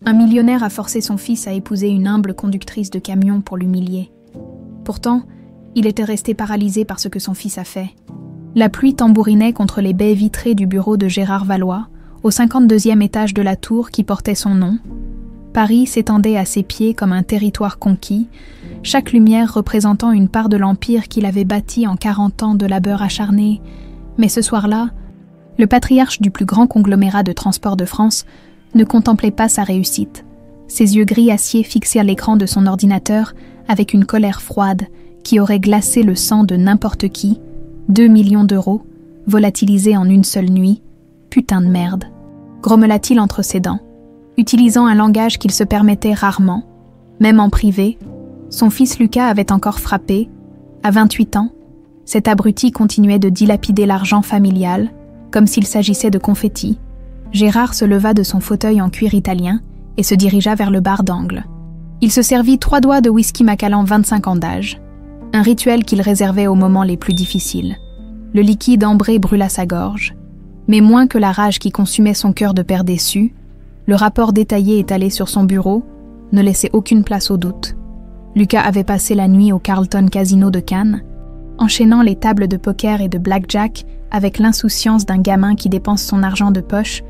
Un millionnaire a forcé son fils à épouser une humble conductrice de camion pour l'humilier. Pourtant, il était resté paralysé par ce que son fils a fait. La pluie tambourinait contre les baies vitrées du bureau de Gérard Valois, au 52e étage de la tour qui portait son nom. Paris s'étendait à ses pieds comme un territoire conquis, chaque lumière représentant une part de l'empire qu'il avait bâti en 40 ans de labeur acharné. Mais ce soir-là, le patriarche du plus grand conglomérat de transport de France ne contemplait pas sa réussite. Ses yeux gris acier fixèrent l'écran de son ordinateur avec une colère froide qui aurait glacé le sang de n'importe qui. 2 millions d'euros, volatilisés en une seule nuit. Putain de merde, grommela-t-il entre ses dents, utilisant un langage qu'il se permettait rarement, même en privé. Son fils Lucas avait encore frappé. À 28 ans, cet abruti continuait de dilapider l'argent familial, comme s'il s'agissait de confettis. Gérard se leva de son fauteuil en cuir italien et se dirigea vers le bar d'angle. Il se servit 3 doigts de whisky Macallan 25 ans d'âge, un rituel qu'il réservait aux moments les plus difficiles. Le liquide ambré brûla sa gorge, mais moins que la rage qui consumait son cœur de père déçu, le rapport détaillé étalé sur son bureau ne laissait aucune place au doute. Lucas avait passé la nuit au Carlton Casino de Cannes, enchaînant les tables de poker et de blackjack avec l'insouciance d'un gamin qui dépense son argent de poche,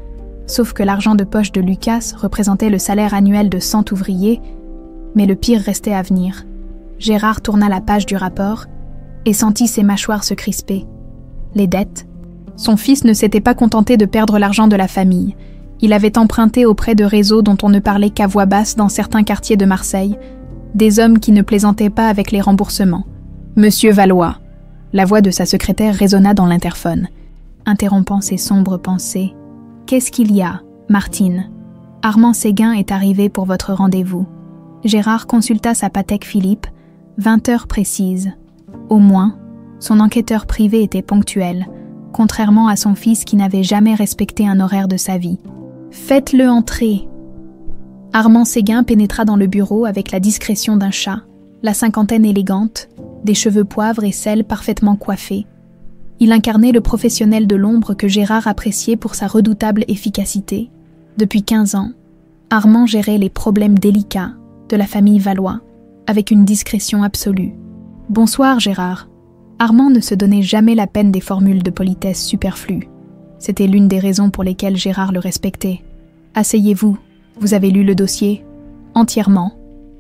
sauf que l'argent de poche de Lucas représentait le salaire annuel de 100 ouvriers, mais le pire restait à venir. Gérard tourna la page du rapport et sentit ses mâchoires se crisper. Les dettes. Son fils ne s'était pas contenté de perdre l'argent de la famille. Il avait emprunté auprès de réseaux dont on ne parlait qu'à voix basse dans certains quartiers de Marseille, des hommes qui ne plaisantaient pas avec les remboursements. « Monsieur Valois !» La voix de sa secrétaire résonna dans l'interphone, interrompant ses sombres pensées. « Qu'est-ce qu'il y a, Martine ? Armand Séguin est arrivé pour votre rendez-vous. » Gérard consulta sa Patek Philippe, 20 heures précises. Au moins, son enquêteur privé était ponctuel, contrairement à son fils qui n'avait jamais respecté un horaire de sa vie. « Faites-le entrer !» Armand Séguin pénétra dans le bureau avec la discrétion d'un chat, la cinquantaine élégante, des cheveux poivre et sel parfaitement coiffés. Il incarnait le professionnel de l'ombre que Gérard appréciait pour sa redoutable efficacité. Depuis 15 ans, Armand gérait les problèmes délicats de la famille Valois, avec une discrétion absolue. « Bonsoir, Gérard. » Armand ne se donnait jamais la peine des formules de politesse superflues. C'était l'une des raisons pour lesquelles Gérard le respectait. « Asseyez-vous, vous avez lu le dossier ?» Entièrement.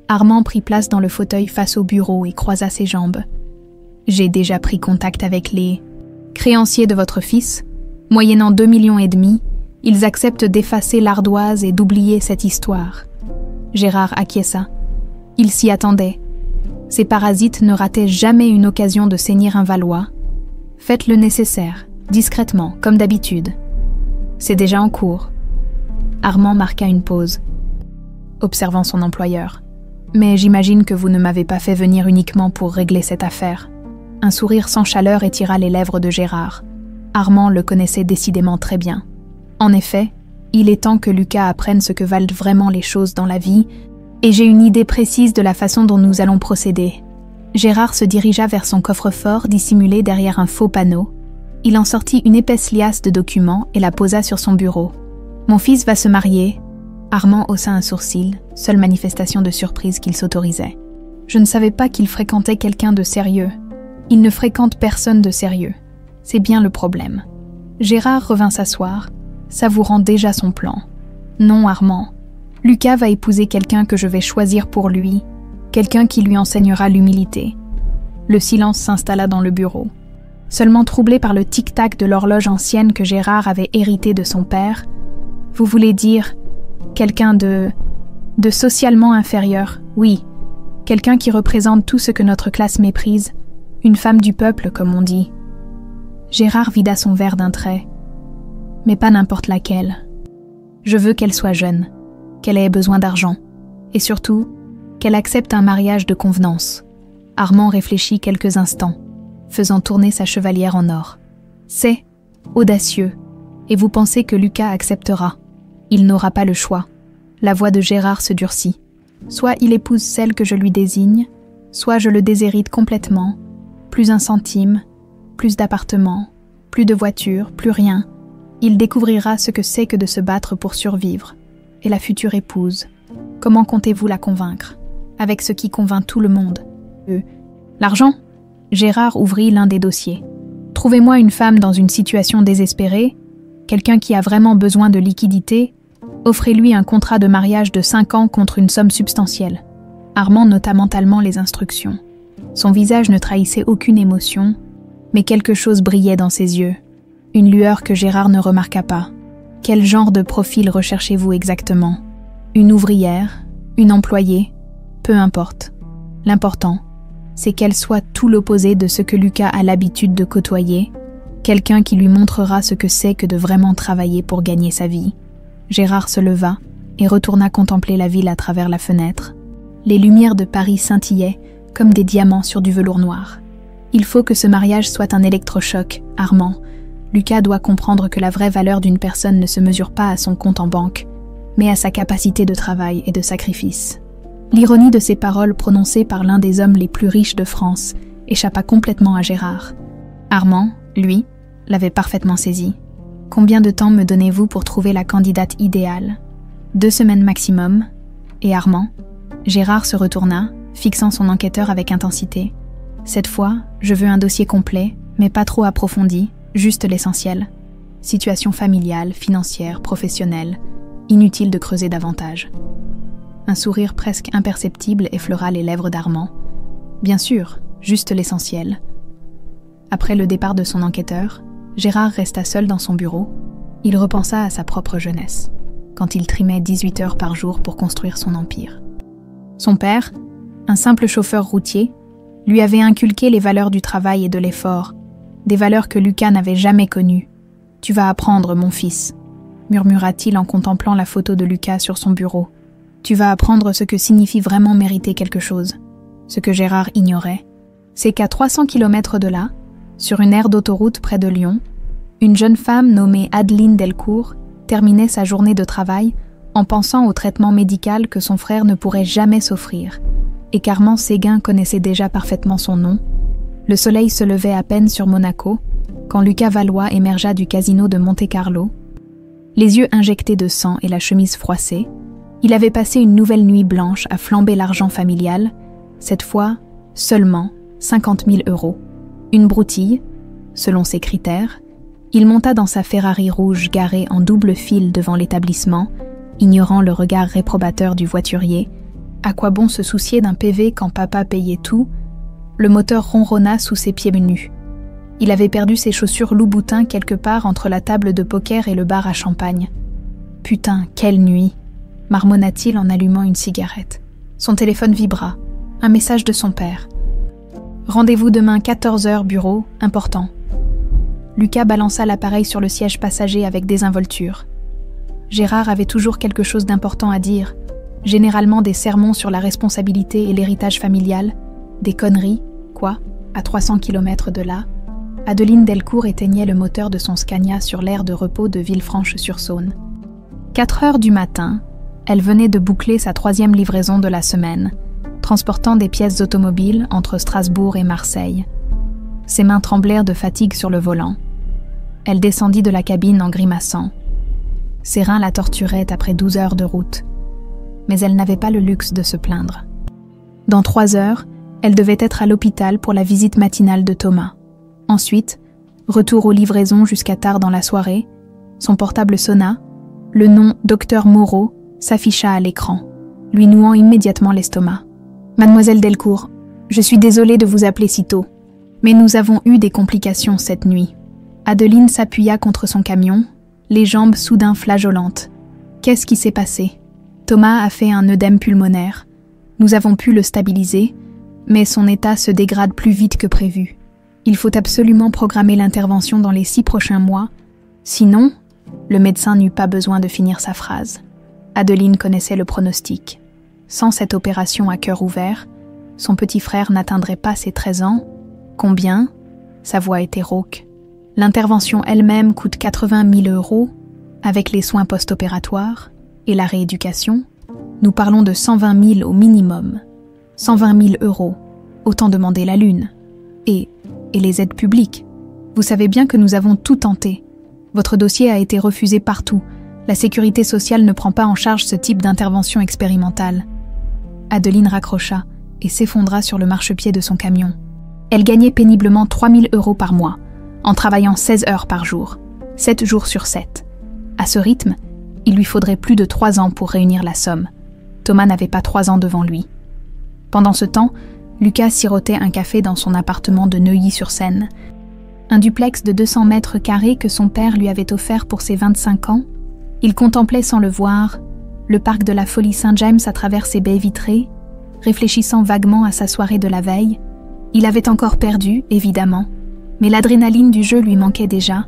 Armand prit place dans le fauteuil face au bureau et croisa ses jambes. « J'ai déjà pris contact avec les créanciers de votre fils. Moyennant 2,5 millions, ils acceptent d'effacer l'ardoise et d'oublier cette histoire. » Gérard acquiesça. Il s'y attendait. Ces parasites ne rataient jamais une occasion de saigner un Valois. Faites le nécessaire, discrètement, comme d'habitude. C'est déjà en cours. Armand marqua une pause, observant son employeur. Mais j'imagine que vous ne m'avez pas fait venir uniquement pour régler cette affaire. Un sourire sans chaleur étira les lèvres de Gérard. Armand le connaissait décidément très bien. En effet, il est temps que Lucas apprenne ce que valent vraiment les choses dans la vie, et j'ai une idée précise de la façon dont nous allons procéder. Gérard se dirigea vers son coffre-fort dissimulé derrière un faux panneau. Il en sortit une épaisse liasse de documents et la posa sur son bureau. « Mon fils va se marier. » Armand haussa un sourcil, seule manifestation de surprise qu'il s'autorisait. « Je ne savais pas qu'il fréquentait quelqu'un de sérieux. Il ne fréquente personne de sérieux. C'est bien le problème. » Gérard revint s'asseoir, savourant déjà son plan. « Non, Armand. Lucas va épouser quelqu'un que je vais choisir pour lui, quelqu'un qui lui enseignera l'humilité. » Le silence s'installa dans le bureau. Seulement troublé par le tic-tac de l'horloge ancienne que Gérard avait héritée de son père, « Vous voulez dire quelqu'un de socialement inférieur, oui, quelqu'un qui représente tout ce que notre classe méprise, une femme du peuple, comme on dit. » Gérard vida son verre d'un trait. « Mais pas n'importe laquelle. Je veux qu'elle soit jeune, qu'elle ait besoin d'argent, et surtout, qu'elle accepte un mariage de convenance. » Armand réfléchit quelques instants, faisant tourner sa chevalière en or. « C'est audacieux, et vous pensez que Lucas acceptera. Il n'aura pas le choix. » La voix de Gérard se durcit. « Soit il épouse celle que je lui désigne, soit je le déshérite complètement. Plus un centime, plus d'appartements, plus de voitures, plus rien. Il découvrira ce que c'est que de se battre pour survivre. et la future épouse. Comment comptez-vous la convaincre? Avec ce qui convainc tout le monde. L'argent? Gérard ouvrit l'un des dossiers. Trouvez-moi une femme dans une situation désespérée, quelqu'un qui a vraiment besoin de liquidité, offrez-lui un contrat de mariage de 5 ans contre une somme substantielle. Armand nota mentalement les instructions. Son visage ne trahissait aucune émotion, mais quelque chose brillait dans ses yeux. Une lueur que Gérard ne remarqua pas. Quel genre de profil recherchez-vous exactement? Une ouvrière? Une employée? Peu importe. L'important, c'est qu'elle soit tout l'opposé de ce que Lucas a l'habitude de côtoyer, quelqu'un qui lui montrera ce que c'est que de vraiment travailler pour gagner sa vie. Gérard se leva et retourna contempler la ville à travers la fenêtre. Les lumières de Paris scintillaient comme des diamants sur du velours noir. Il faut que ce mariage soit un électrochoc, Armand. Lucas doit comprendre que la vraie valeur d'une personne ne se mesure pas à son compte en banque, mais à sa capacité de travail et de sacrifice. L'ironie de ces paroles prononcées par l'un des hommes les plus riches de France échappa complètement à Gérard. Armand, lui, l'avait parfaitement saisi. « Combien de temps me donnez-vous pour trouver la candidate idéale ? 2 semaines maximum. » Et Armand? Gérard se retourna, fixant son enquêteur avec intensité. « Cette fois, je veux un dossier complet, mais pas trop approfondi, juste l'essentiel. Situation familiale, financière, professionnelle. Inutile de creuser davantage. » Un sourire presque imperceptible effleura les lèvres d'Armand. Bien sûr, juste l'essentiel. Après le départ de son enquêteur, Gérard resta seul dans son bureau. Il repensa à sa propre jeunesse, quand il trimait 18 heures par jour pour construire son empire. Son père, un simple chauffeur routier, lui avait inculqué les valeurs du travail et de l'effort, des valeurs que Lucas n'avait jamais connues. « Tu vas apprendre, mon fils », murmura-t-il en contemplant la photo de Lucas sur son bureau. « Tu vas apprendre ce que signifie vraiment mériter quelque chose. » Ce que Gérard ignorait, c'est qu'à 300 km de là, sur une aire d'autoroute près de Lyon, une jeune femme nommée Adeline Delcourt terminait sa journée de travail en pensant au traitement médical que son frère ne pourrait jamais s'offrir, et qu'Armand Séguin connaissait déjà parfaitement son nom. Le soleil se levait à peine sur Monaco, quand Lucas Valois émergea du casino de Monte-Carlo. Les yeux injectés de sang et la chemise froissée, il avait passé une nouvelle nuit blanche à flamber l'argent familial, cette fois seulement 50 000 €. Une broutille, selon ses critères, il monta dans sa Ferrari rouge garée en double file devant l'établissement, ignorant le regard réprobateur du voiturier. À quoi bon se soucier d'un PV quand papa payait tout? Le moteur ronronna sous ses pieds nus. Il avait perdu ses chaussures Louboutin quelque part entre la table de poker et le bar à champagne. Putain, quelle nuit! Marmonna-t-il en allumant une cigarette. Son téléphone vibra. Un message de son père. Rendez-vous demain 14h bureau, important. Lucas balança l'appareil sur le siège passager avec désinvolture. Gérard avait toujours quelque chose d'important à dire, généralement des sermons sur la responsabilité et l'héritage familial, des conneries, quoi, à 300 km de là. Adeline Delcourt éteignait le moteur de son Scania sur l'aire de repos de Villefranche-sur-Saône. 4 heures du matin, elle venait de boucler sa 3e livraison de la semaine, transportant des pièces automobiles entre Strasbourg et Marseille. Ses mains tremblèrent de fatigue sur le volant. Elle descendit de la cabine en grimaçant. Ses reins la torturaient après 12 heures de route. Mais elle n'avait pas le luxe de se plaindre. Dans 3 heures, elle devait être à l'hôpital pour la visite matinale de Thomas. Ensuite, retour aux livraisons jusqu'à tard dans la soirée. Son portable sonna. Le nom Dr Moreau s'afficha à l'écran, lui nouant immédiatement l'estomac. « Mademoiselle Delcourt, je suis désolée de vous appeler si tôt, mais nous avons eu des complications cette nuit. » Adeline s'appuya contre son camion, les jambes soudain flageolantes. « Qu'est-ce qui s'est passé ? » Thomas a fait un œdème pulmonaire. Nous avons pu le stabiliser, mais son état se dégrade plus vite que prévu. Il faut absolument programmer l'intervention dans les 6 prochains mois. Sinon, le médecin n'eut pas besoin de finir sa phrase. Adeline connaissait le pronostic. Sans cette opération à cœur ouvert, son petit frère n'atteindrait pas ses 13 ans. Combien ? Sa voix était rauque. L'intervention elle-même coûte 80 000 €, avec les soins post-opératoires et la rééducation. Nous parlons de 120 000 au minimum. 120 000 €, autant demander la lune. Et les aides publiques. Vous savez bien que nous avons tout tenté. Votre dossier a été refusé partout. La sécurité sociale ne prend pas en charge ce type d'intervention expérimentale. Adeline raccrocha et s'effondra sur le marchepied de son camion. Elle gagnait péniblement 3 000 € par mois, en travaillant 16 heures par jour, 7 jours sur 7. À ce rythme, il lui faudrait plus de 3 ans pour réunir la somme. Thomas n'avait pas 3 ans devant lui. Pendant ce temps, Lucas sirotait un café dans son appartement de Neuilly-sur-Seine. Un duplex de 200 mètres carrés que son père lui avait offert pour ses 25 ans. Il contemplait sans le voir le parc de la Folie Saint-James à travers ses baies vitrées, réfléchissant vaguement à sa soirée de la veille. Il avait encore perdu, évidemment, mais l'adrénaline du jeu lui manquait déjà.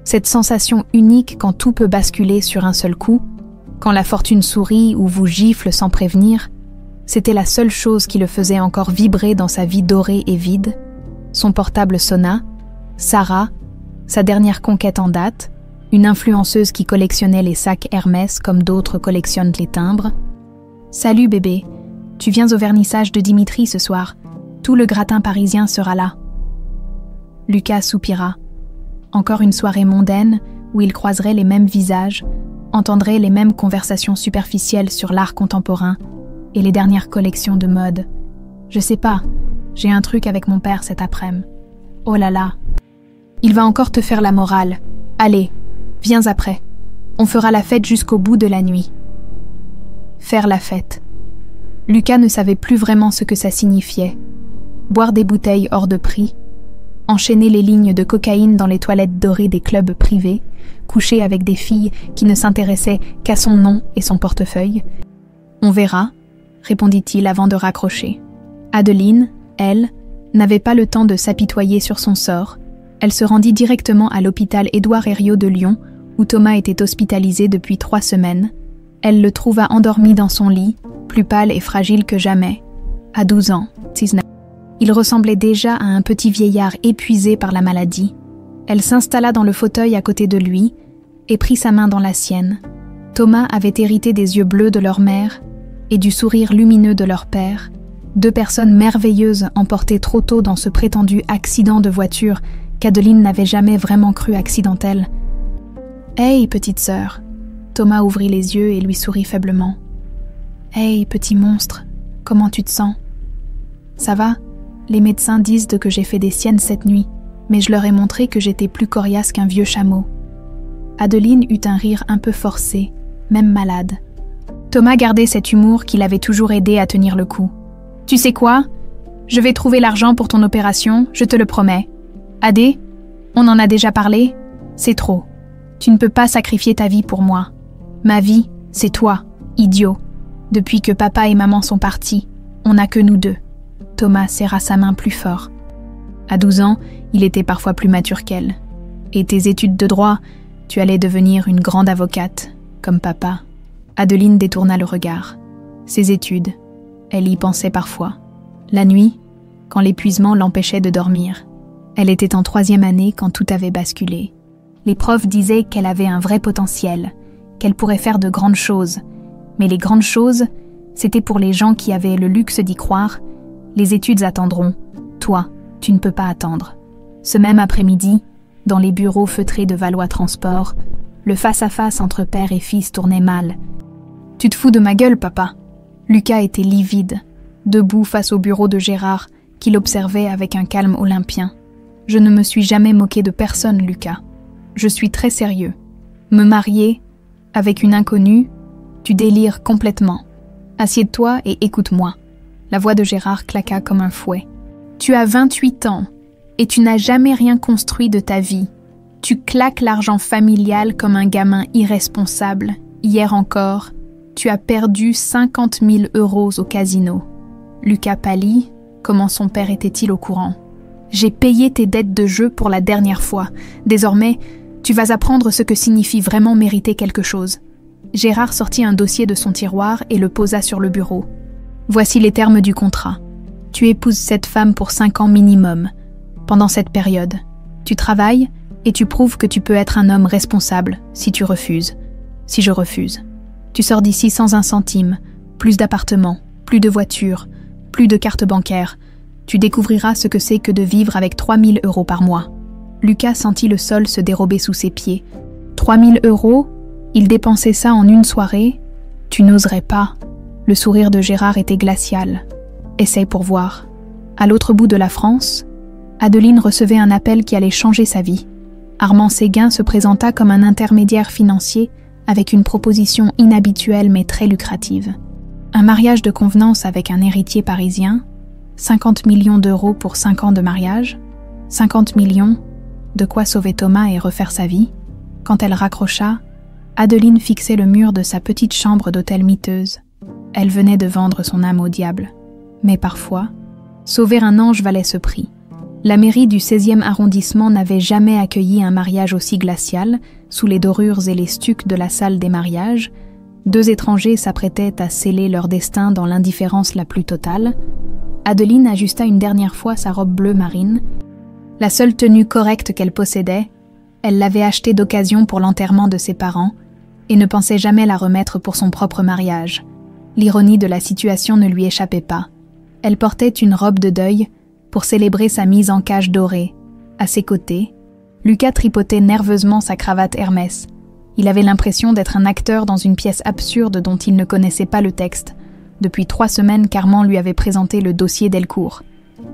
Cette sensation unique quand tout peut basculer sur un seul coup, quand la fortune sourit ou vous gifle sans prévenir, c'était la seule chose qui le faisait encore vibrer dans sa vie dorée et vide. Son portable sonna. Sarah, sa dernière conquête en date, une influenceuse qui collectionnait les sacs Hermès comme d'autres collectionnent les timbres. « Salut bébé, tu viens au vernissage de Dimitri ce soir. Tout le gratin parisien sera là. » Lucas soupira. Encore une soirée mondaine où il croiserait les mêmes visages, entendrait les mêmes conversations superficielles sur l'art contemporain et les dernières collections de mode. « Je sais pas, j'ai un truc avec mon père cet après-midi. Oh là là. Il va encore te faire la morale. Allez, viens après. On fera la fête jusqu'au bout de la nuit. » Faire la fête. Lucas ne savait plus vraiment ce que ça signifiait. Boire des bouteilles hors de prix, enchaîner les lignes de cocaïne dans les toilettes dorées des clubs privés, coucher avec des filles qui ne s'intéressaient qu'à son nom et son portefeuille. « On verra », répondit-il avant de raccrocher. Adeline, elle, n'avait pas le temps de s'apitoyer sur son sort. Elle se rendit directement à l'hôpital Édouard Herriot de Lyon, où Thomas était hospitalisé depuis 3 semaines. Elle le trouva endormi dans son lit, plus pâle et fragile que jamais. À 12 ans, 19. Il ressemblait déjà à un petit vieillard épuisé par la maladie. Elle s'installa dans le fauteuil à côté de lui et prit sa main dans la sienne. Thomas avait hérité des yeux bleus de leur mère et du sourire lumineux de leur père, 2 personnes merveilleuses emportées trop tôt dans ce prétendu accident de voiture qu'Adeline n'avait jamais vraiment cru accidentel. « Hey, petite sœur !» Thomas ouvrit les yeux et lui sourit faiblement. « Hey, petit monstre, comment tu te sens ? » « Ça va ? Les médecins disent que j'ai fait des siennes cette nuit, mais je leur ai montré que j'étais plus coriace qu'un vieux chameau. » Adeline eut un rire un peu forcé, même malade. Thomas gardait cet humour qui l'avait toujours aidé à tenir le coup. « Tu sais quoi ? Je vais trouver l'argent pour ton opération, je te le promets. Adé, on en a déjà parlé ? C'est trop. Tu ne peux pas sacrifier ta vie pour moi. Ma vie, c'est toi, idiot. Depuis que papa et maman sont partis, on n'a que nous 2. » Thomas serra sa main plus fort. À 12 ans, il était parfois plus mature qu'elle. Et tes études de droit, tu allais devenir une grande avocate, comme papa. Adeline détourna le regard. Ses études, elle y pensait parfois. La nuit, quand l'épuisement l'empêchait de dormir. Elle était en 3e année quand tout avait basculé. Les profs disaient qu'elle avait un vrai potentiel, qu'elle pourrait faire de grandes choses. Mais les grandes choses, c'était pour les gens qui avaient le luxe d'y croire. Les études attendront. Toi, tu ne peux pas attendre. Ce même après-midi, dans les bureaux feutrés de Valois Transport, le face-à-face entre père et fils tournait mal. « Tu te fous de ma gueule, papa ?» Lucas était livide, debout face au bureau de Gérard, qui l'observait avec un calme olympien. « Je ne me suis jamais moqué de personne, Lucas. Je suis très sérieux. Me marier, avec une inconnue, tu délires complètement. Assieds-toi et écoute-moi. » La voix de Gérard claqua comme un fouet. « Tu as 28 ans et tu n'as jamais rien construit de ta vie. Tu claques l'argent familial comme un gamin irresponsable. Hier encore, tu as perdu 50 000 € au casino. » Lucas pâlit. Comment son père était-il au courant ? « J'ai payé tes dettes de jeu pour la dernière fois. Désormais, tu vas apprendre ce que signifie vraiment mériter quelque chose. » Gérard sortit un dossier de son tiroir et le posa sur le bureau. Voici les termes du contrat. Tu épouses cette femme pour 5 ans minimum. Pendant cette période, tu travailles et tu prouves que tu peux être un homme responsable si tu refuses. Si je refuse. Tu sors d'ici sans un centime, plus d'appartements, plus de voitures, plus de cartes bancaires. Tu découvriras ce que c'est que de vivre avec 3 000 € par mois. Lucas sentit le sol se dérober sous ses pieds. 3 000 €? Il dépensait ça en une soirée? Tu n'oserais pas. Le sourire de Gérard était glacial. Essaye pour voir. À l'autre bout de la France, Adeline recevait un appel qui allait changer sa vie. Armand Séguin se présenta comme un intermédiaire financier avec une proposition inhabituelle mais très lucrative. Un mariage de convenance avec un héritier parisien, 50 millions d'euros pour 5 ans de mariage, 50 millions, de quoi sauver Thomas et refaire sa vie. Quand elle raccrocha, Adeline fixait le mur de sa petite chambre d'hôtel miteuse. Elle venait de vendre son âme au diable. Mais parfois, sauver un ange valait ce prix. La mairie du 16e arrondissement n'avait jamais accueilli un mariage aussi glacial, sous les dorures et les stucs de la salle des mariages. 2 étrangers s'apprêtaient à sceller leur destin dans l'indifférence la plus totale. Adeline ajusta une dernière fois sa robe bleu marine. La seule tenue correcte qu'elle possédait, elle l'avait achetée d'occasion pour l'enterrement de ses parents et ne pensait jamais la remettre pour son propre mariage. L'ironie de la situation ne lui échappait pas. Elle portait une robe de deuil pour célébrer sa mise en cage dorée. À ses côtés, Lucas tripotait nerveusement sa cravate Hermès. Il avait l'impression d'être un acteur dans une pièce absurde dont il ne connaissait pas le texte. Depuis 3 semaines qu'Armand lui avait présenté le dossier Delcourt.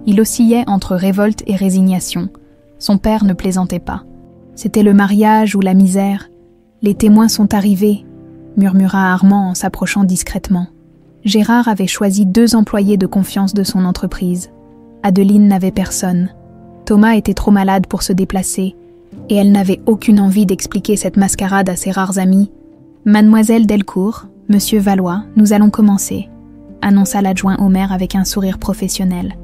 Il oscillait entre révolte et résignation. Son père ne plaisantait pas. C'était le mariage ou la misère. Les témoins sont arrivés, murmura Armand en s'approchant discrètement. Gérard avait choisi 2 employés de confiance de son entreprise. Adeline n'avait personne. Thomas était trop malade pour se déplacer, et elle n'avait aucune envie d'expliquer cette mascarade à ses rares amis. « Mademoiselle Delcourt, Monsieur Valois, nous allons commencer », annonça l'adjoint au maire avec un sourire professionnel.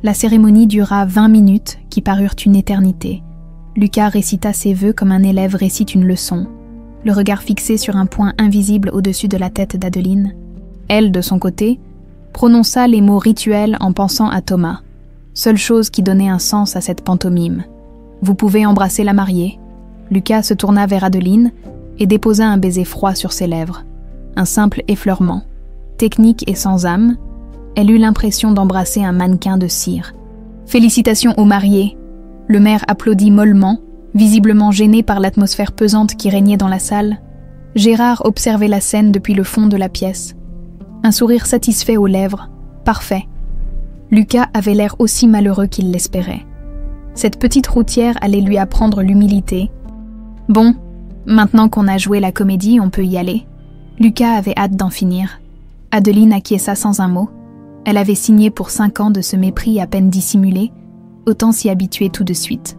La cérémonie dura 20 minutes, qui parurent une éternité. Lucas récita ses vœux comme un élève récite une leçon, le regard fixé sur un point invisible au-dessus de la tête d'Adeline. Elle, de son côté, prononça les mots rituels en pensant à Thomas. Seule chose qui donnait un sens à cette pantomime. « Vous pouvez embrasser la mariée ». Lucas se tourna vers Adeline et déposa un baiser froid sur ses lèvres. Un simple effleurement. Technique et sans âme, elle eut l'impression d'embrasser un mannequin de cire. « Félicitations aux mariés !» Le maire applaudit mollement, visiblement gêné par l'atmosphère pesante qui régnait dans la salle. Gérard observait la scène depuis le fond de la pièce. Un sourire satisfait aux lèvres. Parfait. Lucas avait l'air aussi malheureux qu'il l'espérait. Cette petite routière allait lui apprendre l'humilité. « Bon, maintenant qu'on a joué la comédie, on peut y aller. » Lucas avait hâte d'en finir. Adeline acquiesça sans un mot. Elle avait signé pour 5 ans de ce mépris à peine dissimulé, autant s'y habituer tout de suite.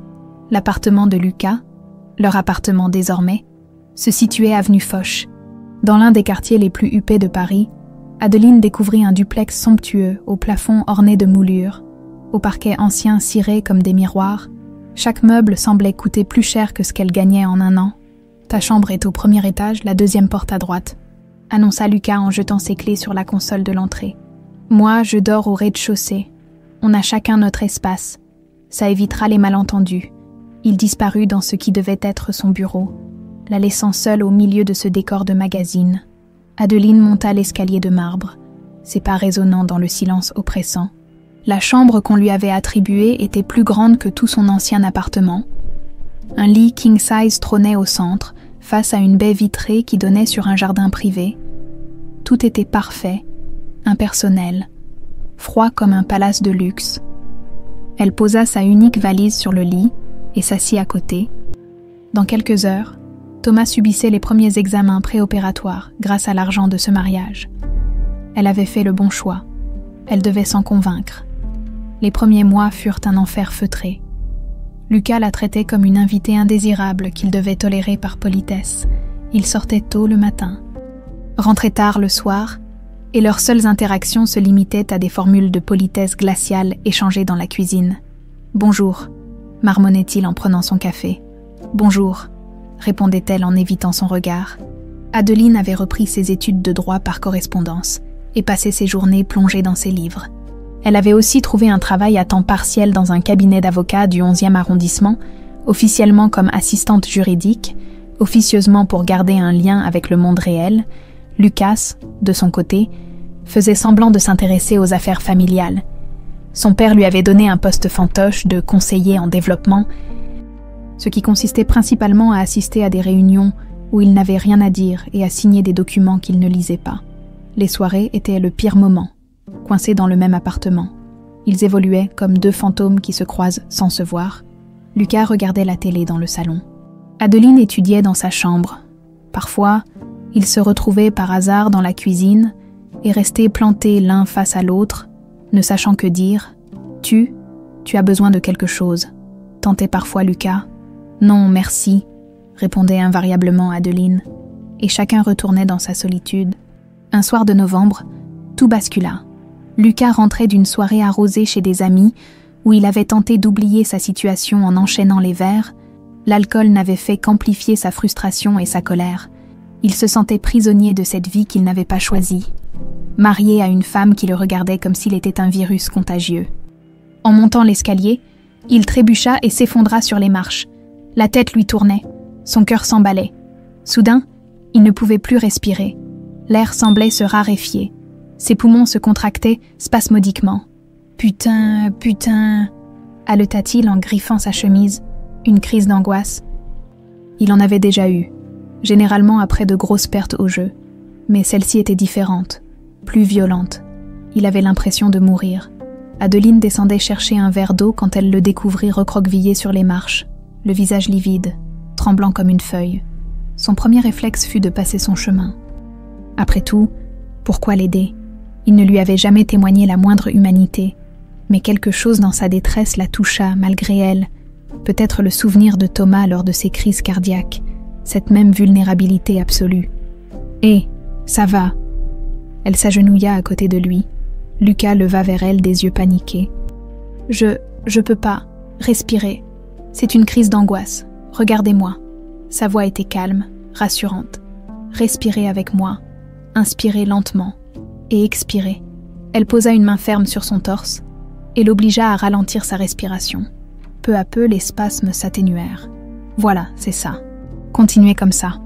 L'appartement de Lucas, leur appartement désormais, se situait avenue Foch. Dans l'un des quartiers les plus huppés de Paris, Adeline découvrit un duplex somptueux au plafond orné de moulures, au parquet ancien ciré comme des miroirs. Chaque meuble semblait coûter plus cher que ce qu'elle gagnait en 1 an. « Ta chambre est au 1er étage, la 2e porte à droite », annonça Lucas en jetant ses clés sur la console de l'entrée. « Moi, je dors au rez-de-chaussée. On a chacun notre espace. Ça évitera les malentendus. » Il disparut dans ce qui devait être son bureau, la laissant seule au milieu de ce décor de magazine. Adeline monta l'escalier de marbre, ses pas résonnant dans le silence oppressant. La chambre qu'on lui avait attribuée était plus grande que tout son ancien appartement. Un lit king-size trônait au centre, face à une baie vitrée qui donnait sur un jardin privé. Tout était parfait, impersonnel, froid comme un palace de luxe. Elle posa sa unique valise sur le lit et s'assit à côté. Dans quelques heures, Thomas subissait les premiers examens préopératoires grâce à l'argent de ce mariage. Elle avait fait le bon choix. Elle devait s'en convaincre. Les premiers mois furent un enfer feutré. Lucas la traitait comme une invitée indésirable qu'il devait tolérer par politesse. Il sortait tôt le matin, rentrait tard le soir, et leurs seules interactions se limitaient à des formules de politesse glaciale échangées dans la cuisine. « Bonjour », marmonnait-il en prenant son café. « Bonjour », répondait-elle en évitant son regard. Adeline avait repris ses études de droit par correspondance et passait ses journées plongée dans ses livres. Elle avait aussi trouvé un travail à temps partiel dans un cabinet d'avocats du 11e arrondissement, officiellement comme assistante juridique, officieusement pour garder un lien avec le monde réel. Lucas, de son côté, faisait semblant de s'intéresser aux affaires familiales. Son père lui avait donné un poste fantoche de conseiller en développement, ce qui consistait principalement à assister à des réunions où il n'avait rien à dire et à signer des documents qu'il ne lisait pas. Les soirées étaient le pire moment, coincés dans le même appartement. Ils évoluaient comme deux fantômes qui se croisent sans se voir. Lucas regardait la télé dans le salon. Adeline étudiait dans sa chambre. Parfois, ils se retrouvaient par hasard dans la cuisine et restaient plantés l'un face à l'autre, ne sachant que dire « Tu as besoin de quelque chose », tentait parfois Lucas. « Non, merci », répondait invariablement Adeline, et chacun retournait dans sa solitude. Un soir de novembre, tout bascula. Lucas rentrait d'une soirée arrosée chez des amis où il avait tenté d'oublier sa situation en enchaînant les verres. L'alcool n'avait fait qu'amplifier sa frustration et sa colère. Il se sentait prisonnier de cette vie qu'il n'avait pas choisie, marié à une femme qui le regardait comme s'il était un virus contagieux. En montant l'escalier, il trébucha et s'effondra sur les marches. La tête lui tournait, son cœur s'emballait. Soudain, il ne pouvait plus respirer. L'air semblait se raréfier. Ses poumons se contractaient spasmodiquement. « Putain, putain !» haleta-t-il en griffant sa chemise, une crise d'angoisse. Il en avait déjà eu, généralement après de grosses pertes au jeu, mais celle-ci était différente, plus violente. Il avait l'impression de mourir. Adeline descendait chercher un verre d'eau quand elle le découvrit recroquevillé sur les marches, le visage livide, tremblant comme une feuille. Son premier réflexe fut de passer son chemin. Après tout, pourquoi l'aider ? Il ne lui avait jamais témoigné la moindre humanité, mais quelque chose dans sa détresse la toucha malgré elle, peut-être le souvenir de Thomas lors de ses crises cardiaques, cette même vulnérabilité absolue. « Hé, ça va !» Elle s'agenouilla à côté de lui. Lucas leva vers elle des yeux paniqués. « Je peux pas. Respirer. C'est une crise d'angoisse. Regardez-moi. » Sa voix était calme, rassurante. « Respirez avec moi. Inspirez lentement. Et expirez. » Elle posa une main ferme sur son torse et l'obligea à ralentir sa respiration. Peu à peu, les spasmes s'atténuèrent. « Voilà, c'est ça. Continuez comme ça. »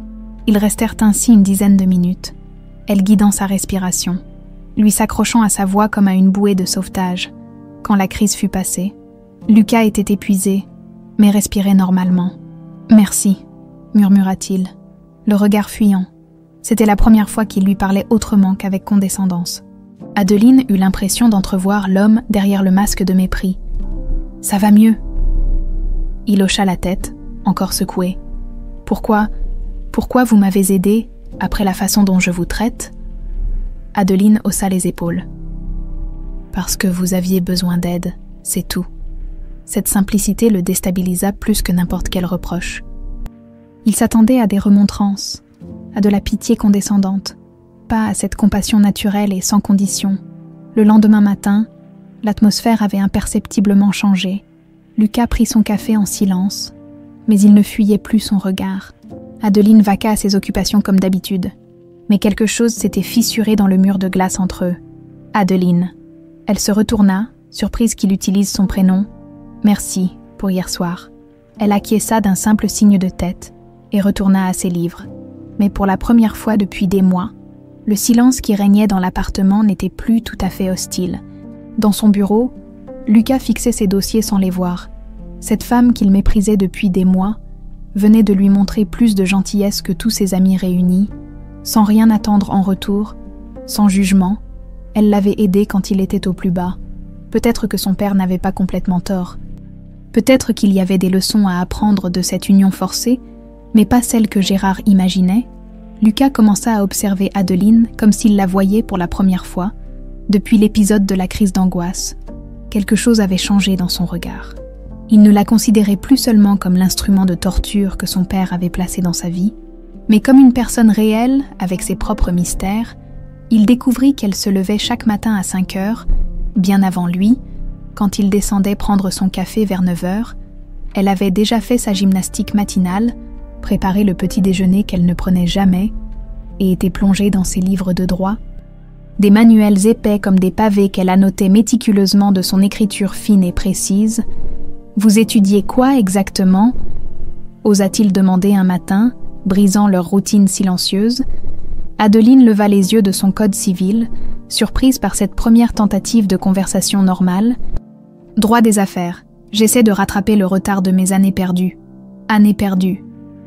Ils restèrent ainsi une dizaine de minutes, elle guidant sa respiration, lui s'accrochant à sa voix comme à une bouée de sauvetage. Quand la crise fut passée, Lucas était épuisé, mais respirait normalement. « Merci », murmura-t-il, le regard fuyant. C'était la première fois qu'il lui parlait autrement qu'avec condescendance. Adeline eut l'impression d'entrevoir l'homme derrière le masque de mépris. « Ça va mieux ?» Il hocha la tête, encore secoué. « Pourquoi vous m'avez aidé après la façon dont je vous traite ?» Adeline haussa les épaules. « Parce que vous aviez besoin d'aide, c'est tout. » Cette simplicité le déstabilisa plus que n'importe quel reproche. Il s'attendait à des remontrances, à de la pitié condescendante, pas à cette compassion naturelle et sans condition. Le lendemain matin, l'atmosphère avait imperceptiblement changé. Lucas prit son café en silence, mais il ne fuyait plus son regard. Adeline vaqua à ses occupations comme d'habitude, mais quelque chose s'était fissuré dans le mur de glace entre eux. « Adeline !» Elle se retourna, surprise qu'il utilise son prénom. « Merci pour hier soir. » Elle acquiesça d'un simple signe de tête et retourna à ses livres. Mais pour la première fois depuis des mois, le silence qui régnait dans l'appartement n'était plus tout à fait hostile. Dans son bureau, Lucas fixait ses dossiers sans les voir. Cette femme qu'il méprisait depuis des mois venait de lui montrer plus de gentillesse que tous ses amis réunis. Sans rien attendre en retour, sans jugement, elle l'avait aidé quand il était au plus bas. Peut-être que son père n'avait pas complètement tort. Peut-être qu'il y avait des leçons à apprendre de cette union forcée, mais pas celle que Gérard imaginait. Lucas commença à observer Adeline comme s'il la voyait pour la première fois, depuis l'épisode de la crise d'angoisse. Quelque chose avait changé dans son regard. Il ne la considérait plus seulement comme l'instrument de torture que son père avait placé dans sa vie, mais comme une personne réelle avec ses propres mystères. Il découvrit qu'elle se levait chaque matin à 5 heures, bien avant lui. Quand il descendait prendre son café vers 9 heures, elle avait déjà fait sa gymnastique matinale, préparé le petit déjeuner qu'elle ne prenait jamais, et était plongée dans ses livres de droit. Des manuels épais comme des pavés qu'elle annotait méticuleusement de son écriture fine et précise. « Vous étudiez quoi exactement ?» osa-t-il demander un matin, brisant leur routine silencieuse. Adeline leva les yeux de son code civil, surprise par cette première tentative de conversation normale. « Droit des affaires. J'essaie de rattraper le retard de mes années perdues. » Années perdues.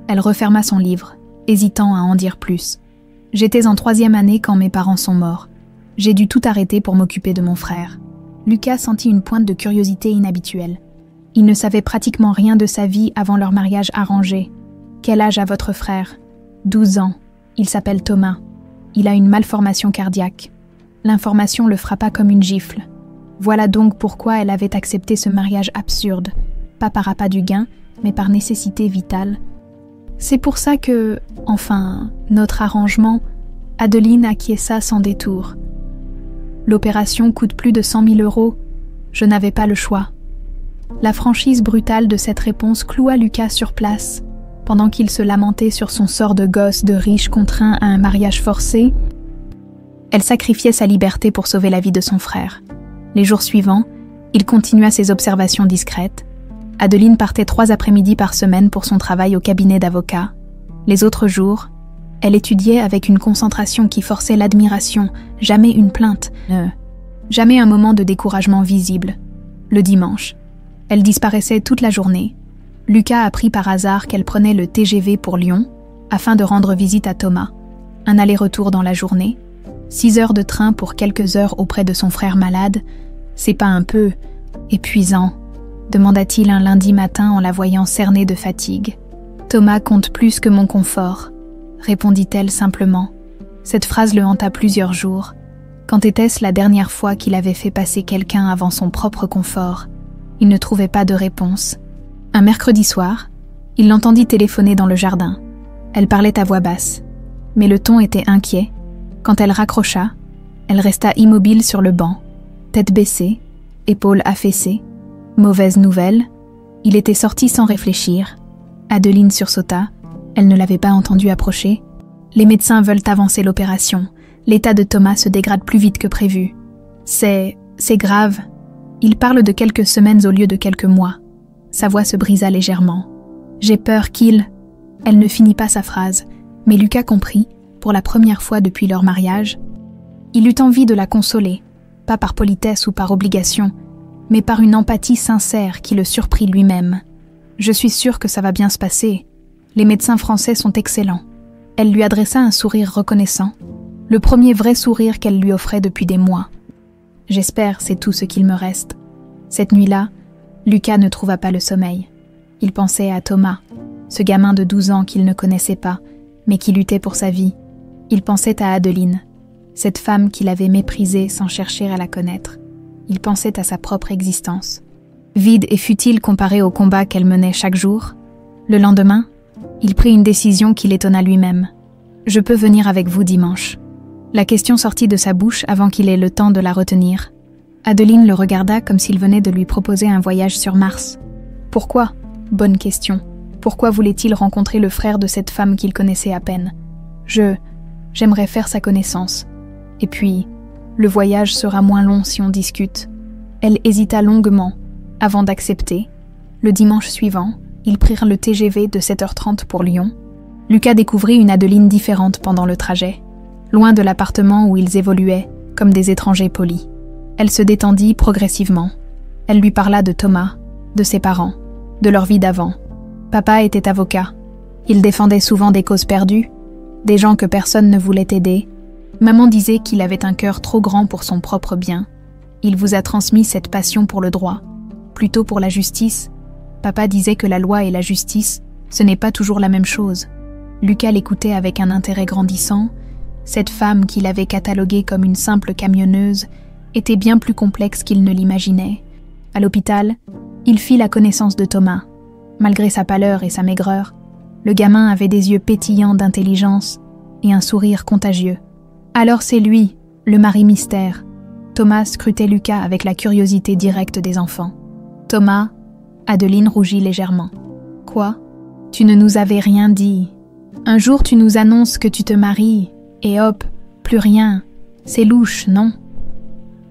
Elle referma son livre. hésitant à en dire plus. J'étais en 3e année quand mes parents sont morts. J'ai dû tout arrêter pour m'occuper de mon frère. Lucas sentit une pointe de curiosité inhabituelle. Il ne savait pratiquement rien de sa vie avant leur mariage arrangé. Quel âge a votre frère ? 12 ans. Il s'appelle Thomas. Il a une malformation cardiaque. L'information le frappa comme une gifle. Voilà donc pourquoi elle avait accepté ce mariage absurde, pas par appât du gain, mais par nécessité vitale. C'est pour ça que, enfin, notre arrangement, Adeline acquiesça sans détour. L'opération coûte plus de 100 000 €. Je n'avais pas le choix. La franchise brutale de cette réponse cloua Lucas sur place. Pendant qu'il se lamentait sur son sort de gosse de riche contraint à un mariage forcé, elle sacrifiait sa liberté pour sauver la vie de son frère. Les jours suivants, il continua ses observations discrètes. Adeline partait 3 après-midi par semaine pour son travail au cabinet d'avocat. Les autres jours, elle étudiait avec une concentration qui forçait l'admiration, jamais une plainte, jamais un moment de découragement visible. Le dimanche, elle disparaissait toute la journée. Lucas apprit par hasard qu'elle prenait le TGV pour Lyon afin de rendre visite à Thomas. Un aller-retour dans la journée, 6 heures de train pour quelques heures auprès de son frère malade, c'est pas un peu épuisant, demanda-t-il un lundi matin en la voyant cernée de fatigue. Thomas compte plus que mon confort, répondit-elle simplement. Cette phrase le hanta plusieurs jours. Quand était-ce la dernière fois qu'il avait fait passer quelqu'un avant son propre confort ? Il ne trouvait pas de réponse. Un mercredi soir, il l'entendit téléphoner dans le jardin. Elle parlait à voix basse, mais le ton était inquiet. Quand elle raccrocha, elle resta immobile sur le banc, tête baissée, épaules affaissées. Mauvaise nouvelle, il était sorti sans réfléchir. Adeline sursauta, elle ne l'avait pas entendu approcher. Les médecins veulent avancer l'opération. L'état de Thomas se dégrade plus vite que prévu. C'est grave. Il parle de quelques semaines au lieu de quelques mois. Sa voix se brisa légèrement. J'ai peur qu'il... Elle ne finit pas sa phrase, mais Lucas comprit, pour la première fois depuis leur mariage. Il eut envie de la consoler, pas par politesse ou par obligation, mais par une empathie sincère qui le surprit lui-même. « Je suis sûre que ça va bien se passer. Les médecins français sont excellents. » Elle lui adressa un sourire reconnaissant, le premier vrai sourire qu'elle lui offrait depuis des mois. « J'espère, c'est tout ce qu'il me reste. » Cette nuit-là, Lucas ne trouva pas le sommeil. Il pensait à Thomas, ce gamin de 12 ans qu'il ne connaissait pas, mais qui luttait pour sa vie. Il pensait à Adeline, cette femme qu'il avait méprisée sans chercher à la connaître. Il pensait à sa propre existence. Vide et futile comparé au combat qu'elle menait chaque jour. Le lendemain, il prit une décision qui l'étonna lui-même. « Je peux venir avec vous dimanche. » La question sortit de sa bouche avant qu'il ait le temps de la retenir. Adeline le regarda comme s'il venait de lui proposer un voyage sur Mars. Pourquoi ? Bonne question. Pourquoi voulait-il rencontrer le frère de cette femme qu'il connaissait à peine ? J'aimerais faire sa connaissance. Et puis, le voyage sera moins long si on discute. Elle hésita longuement, avant d'accepter. Le dimanche suivant, ils prirent le TGV de 7h30 pour Lyon. Lucas découvrit une Adeline différente pendant le trajet, loin de l'appartement où ils évoluaient, comme des étrangers polis. Elle se détendit progressivement. Elle lui parla de Thomas, de ses parents, de leur vie d'avant. Papa était avocat. Il défendait souvent des causes perdues, des gens que personne ne voulait aider. Maman disait qu'il avait un cœur trop grand pour son propre bien. Il vous a transmis cette passion pour le droit, plutôt pour la justice. Papa disait que la loi et la justice, ce n'est pas toujours la même chose. Lucas l'écoutait avec un intérêt grandissant. Cette femme qu'il avait cataloguée comme une simple camionneuse était bien plus complexe qu'il ne l'imaginait. À l'hôpital, il fit la connaissance de Thomas. Malgré sa pâleur et sa maigreur, le gamin avait des yeux pétillants d'intelligence et un sourire contagieux. Alors c'est lui, le mari mystère. Thomas scrutait Lucas avec la curiosité directe des enfants. Thomas, Adeline rougit légèrement. Quoi ? Tu ne nous avais rien dit. Un jour tu nous annonces que tu te maries, et hop, plus rien. C'est louche, non ?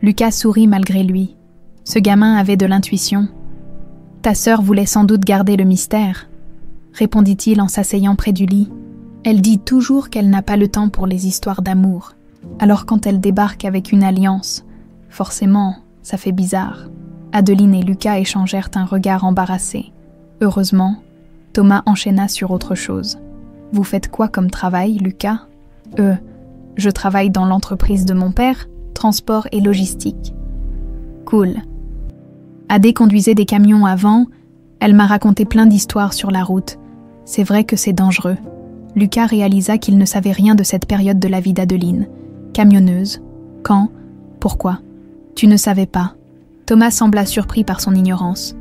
Lucas sourit malgré lui. Ce gamin avait de l'intuition. Ta sœur voulait sans doute garder le mystère, répondit-il en s'asseyant près du lit. Elle dit toujours qu'elle n'a pas le temps pour les histoires d'amour. Alors quand elle débarque avec une alliance, forcément, ça fait bizarre. Adeline et Lucas échangèrent un regard embarrassé. Heureusement, Thomas enchaîna sur autre chose. Vous faites quoi comme travail, Lucas ? Je travaille dans l'entreprise de mon père, transport et logistique. Cool. Adé conduisait des camions avant, elle m'a raconté plein d'histoires sur la route. C'est vrai que c'est dangereux. Lucas réalisa qu'il ne savait rien de cette période de la vie d'Adeline. Camionneuse. Quand ? Pourquoi ? Tu ne savais pas. Thomas sembla surpris par son ignorance.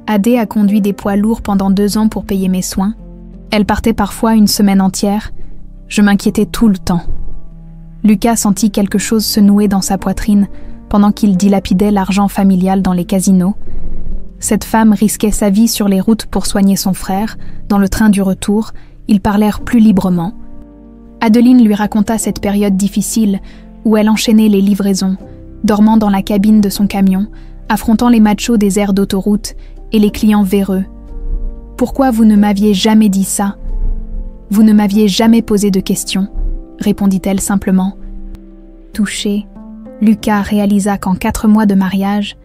Adé a conduit des poids lourds pendant 2 ans pour payer mes soins. Elle partait parfois une semaine entière. Je m'inquiétais tout le temps. Lucas sentit quelque chose se nouer dans sa poitrine pendant qu'il dilapidait l'argent familial dans les casinos. Cette femme risquait sa vie sur les routes pour soigner son frère. Dans le train du retour, ils parlèrent plus librement. Adeline lui raconta cette période difficile où elle enchaînait les livraisons, dormant dans la cabine de son camion, affrontant les machos des aires d'autoroute et les clients véreux. « Pourquoi vous ne m'aviez jamais dit ça ? Vous ne m'aviez jamais posé de questions », répondit-elle simplement. Touché, Lucas réalisa qu'en 4 mois de mariage,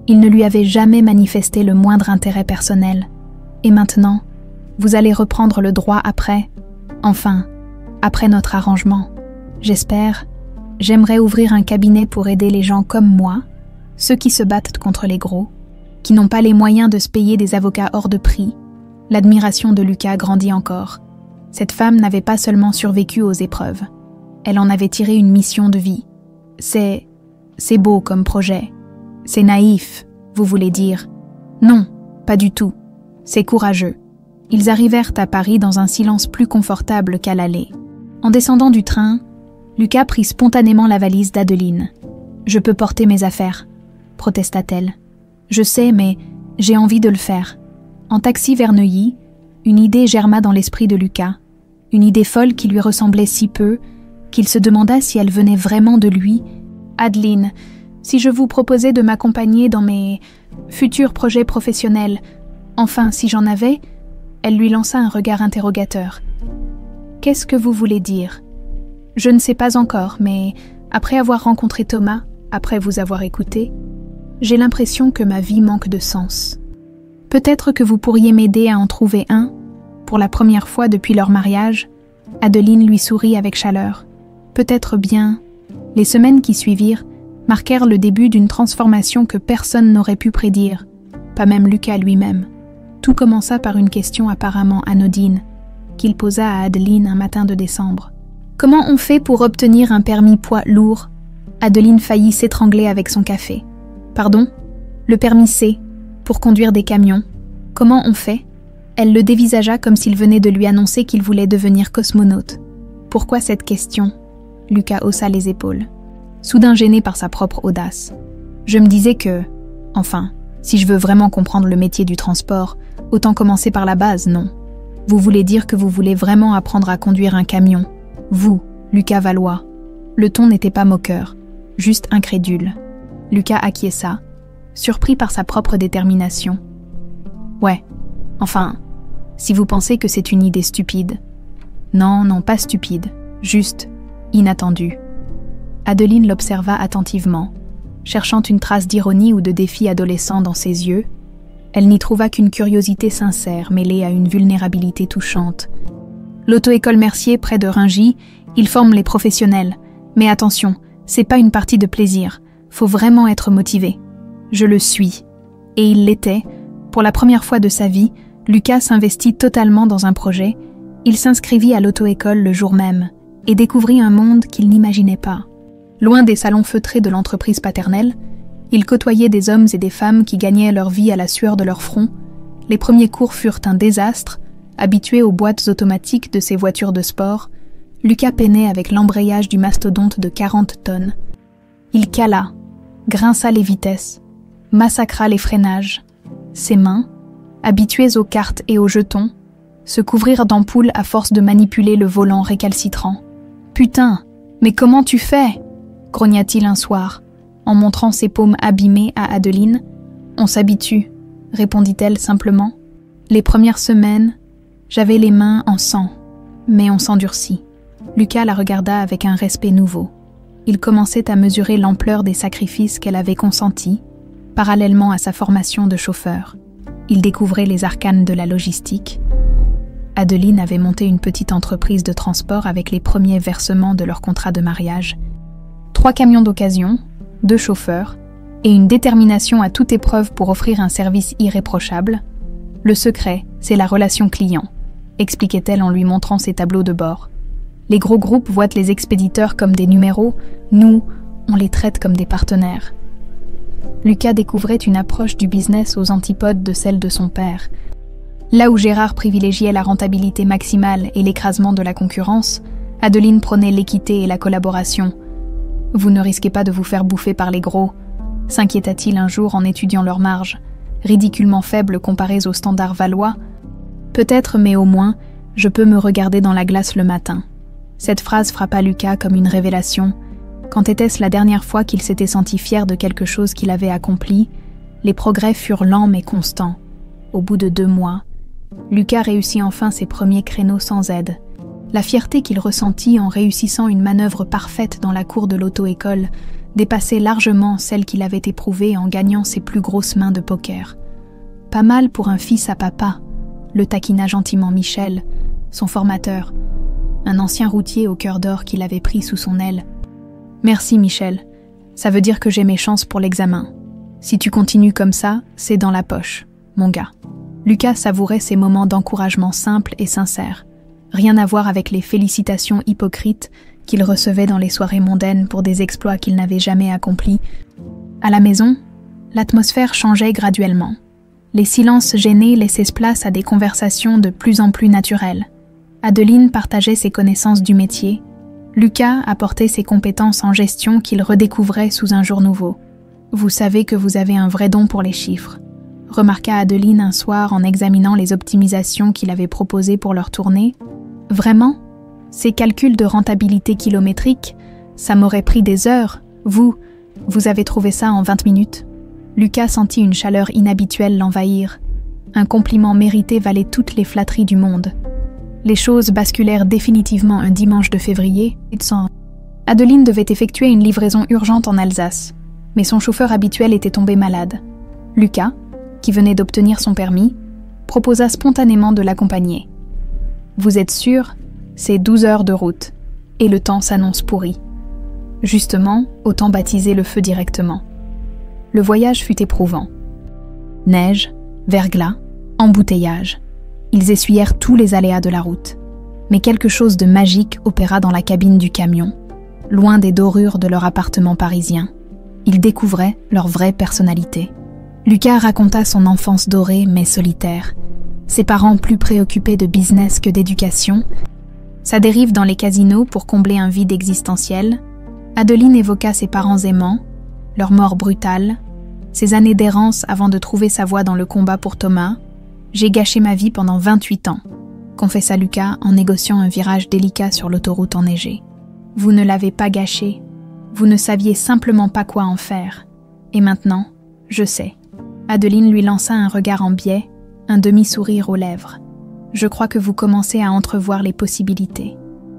il ne lui avait jamais manifesté le moindre intérêt personnel. Et maintenant, vous allez reprendre le droit après, enfin, après notre arrangement. J'aimerais ouvrir un cabinet pour aider les gens comme moi, ceux qui se battent contre les gros, qui n'ont pas les moyens de se payer des avocats hors de prix. L'admiration de Lucas grandit encore. Cette femme n'avait pas seulement survécu aux épreuves. Elle en avait tiré une mission de vie. C'est beau comme projet. C'est naïf, vous voulez dire. Non, pas du tout. C'est courageux. Ils arrivèrent à Paris dans un silence plus confortable qu'à l'aller. En descendant du train, Lucas prit spontanément la valise d'Adeline. « Je peux porter mes affaires », protesta-t-elle. « Je sais, mais j'ai envie de le faire. » En taxi vers Neuilly, une idée germa dans l'esprit de Lucas. Une idée folle qui lui ressemblait si peu qu'il se demanda si elle venait vraiment de lui. « Adeline, si je vous proposais de m'accompagner dans mes futurs projets professionnels, enfin, si j'en avais ?» Elle lui lança un regard interrogateur. « Qu'est-ce que vous voulez dire ? Je ne sais pas encore, mais après avoir rencontré Thomas, après vous avoir écouté, j'ai l'impression que ma vie manque de sens. Peut-être que vous pourriez m'aider à en trouver un. » Pour la première fois depuis leur mariage, Adeline lui sourit avec chaleur. Peut-être bien. Les semaines qui suivirent marquèrent le début d'une transformation que personne n'aurait pu prédire, pas même Lucas lui-même. Tout commença par une question apparemment anodine, qu'il posa à Adeline un matin de décembre. « Comment on fait pour obtenir un permis poids lourd ?» Adeline faillit s'étrangler avec son café. « Pardon ? Le permis C, pour conduire des camions. Comment on fait ?» Elle le dévisagea comme s'il venait de lui annoncer qu'il voulait devenir cosmonaute. « Pourquoi cette question ?» Lucas haussa les épaules, soudain gêné par sa propre audace. « Je me disais que, enfin, si je veux vraiment comprendre le métier du transport, autant commencer par la base, non ? Vous voulez dire que vous voulez vraiment apprendre à conduire un camion ? Vous, Lucas Valois. » Le ton n'était pas moqueur, juste incrédule. Lucas acquiesça, surpris par sa propre détermination. « Ouais, enfin, si vous pensez que c'est une idée stupide. » « Non, pas stupide, juste inattendue. » Adeline l'observa attentivement, cherchant une trace d'ironie ou de défi adolescent dans ses yeux. Elle n'y trouva qu'une curiosité sincère mêlée à une vulnérabilité touchante. « L'auto-école Mercier près de Rungis, ils forment les professionnels. Mais attention, c'est pas une partie de plaisir, faut vraiment être motivé. Je le suis. » Et il l'était. Pour la première fois de sa vie, Lucas s'investit totalement dans un projet. Il s'inscrivit à l'auto-école le jour même et découvrit un monde qu'il n'imaginait pas. Loin des salons feutrés de l'entreprise paternelle, il côtoyait des hommes et des femmes qui gagnaient leur vie à la sueur de leur front. Les premiers cours furent un désastre. Habitué aux boîtes automatiques de ses voitures de sport, Lucas peinait avec l'embrayage du mastodonte de 40 tonnes. Il cala, grinça les vitesses, massacra les freinages. Ses mains, habituées aux cartes et aux jetons, se couvrirent d'ampoules à force de manipuler le volant récalcitrant. « Putain, mais comment tu fais ?» grogna-t-il un soir, en montrant ses paumes abîmées à Adeline. « On s'habitue », répondit-elle simplement. « Les premières semaines, j'avais les mains en sang, mais on s'endurcit. » Lucas la regarda avec un respect nouveau. Il commençait à mesurer l'ampleur des sacrifices qu'elle avait consentis, parallèlement à sa formation de chauffeur. Il découvrait les arcanes de la logistique. Adeline avait monté une petite entreprise de transport avec les premiers versements de leur contrat de mariage. 3 camions d'occasion, 2 chauffeurs, et une détermination à toute épreuve pour offrir un service irréprochable. Le secret, c'est la relation client, expliquait-elle en lui montrant ses tableaux de bord. Les gros groupes voient les expéditeurs comme des numéros, nous, on les traite comme des partenaires. Lucas découvrait une approche du business aux antipodes de celle de son père. Là où Gérard privilégiait la rentabilité maximale et l'écrasement de la concurrence, Adeline prônait l'équité et la collaboration. « Vous ne risquez pas de vous faire bouffer par les gros », s'inquiéta-t-il un jour en étudiant leurs marges, ridiculement faibles comparées aux standards valois. « Peut-être, mais au moins, je peux me regarder dans la glace le matin. » Cette phrase frappa Lucas comme une révélation. Quand était-ce la dernière fois qu'il s'était senti fier de quelque chose qu'il avait accompli? Les progrès furent lents mais constants. Au bout de 2 mois, Lucas réussit enfin ses premiers créneaux sans aide. La fierté qu'il ressentit en réussissant une manœuvre parfaite dans la cour de l'auto-école dépassait largement celle qu'il avait éprouvée en gagnant ses plus grosses mains de poker. « Pas mal pour un fils à papa », le taquina gentiment Michel, son formateur, un ancien routier au cœur d'or qu'il avait pris sous son aile. « Merci Michel, ça veut dire que j'ai mes chances pour l'examen. Si tu continues comme ça, c'est dans la poche, mon gars. » Lucas savourait ces moments d'encouragement simples et sincères. Rien à voir avec les félicitations hypocrites qu'il recevait dans les soirées mondaines pour des exploits qu'il n'avait jamais accomplis. À la maison, l'atmosphère changeait graduellement. Les silences gênés laissaient place à des conversations de plus en plus naturelles. Adeline partageait ses connaissances du métier. Lucas apportait ses compétences en gestion qu'il redécouvrait sous un jour nouveau. « Vous savez que vous avez un vrai don pour les chiffres », remarqua Adeline un soir en examinant les optimisations qu'il avait proposées pour leur tournée. « Vraiment ? Ces calculs de rentabilité kilométrique, ça m'aurait pris des heures. Vous avez trouvé ça en 20 minutes ?» Lucas sentit une chaleur inhabituelle l'envahir. Un compliment mérité valait toutes les flatteries du monde. Les choses basculèrent définitivement un dimanche de février. Adeline devait effectuer une livraison urgente en Alsace, mais son chauffeur habituel était tombé malade. Lucas, qui venait d'obtenir son permis, proposa spontanément de l'accompagner. « Vous êtes sûr ? C'est 12 heures de route, et le temps s'annonce pourri. » Justement, autant baptiser le feu directement. Le voyage fut éprouvant. Neige, verglas, embouteillage. Ils essuyèrent tous les aléas de la route. Mais quelque chose de magique opéra dans la cabine du camion, loin des dorures de leur appartement parisien. Ils découvraient leur vraie personnalité. Lucas raconta son enfance dorée mais solitaire, ses parents plus préoccupés de business que d'éducation, sa dérive dans les casinos pour combler un vide existentiel. Adeline évoqua ses parents aimants, leur mort brutale, ses années d'errance avant de trouver sa voie dans le combat pour Thomas. « J'ai gâché ma vie pendant 28 ans, confessa Lucas en négociant un virage délicat sur l'autoroute enneigée. « Vous ne l'avez pas gâché, vous ne saviez simplement pas quoi en faire. Et maintenant, je sais. » Adeline lui lança un regard en biais, un demi-sourire aux lèvres. « Je crois que vous commencez à entrevoir les possibilités. »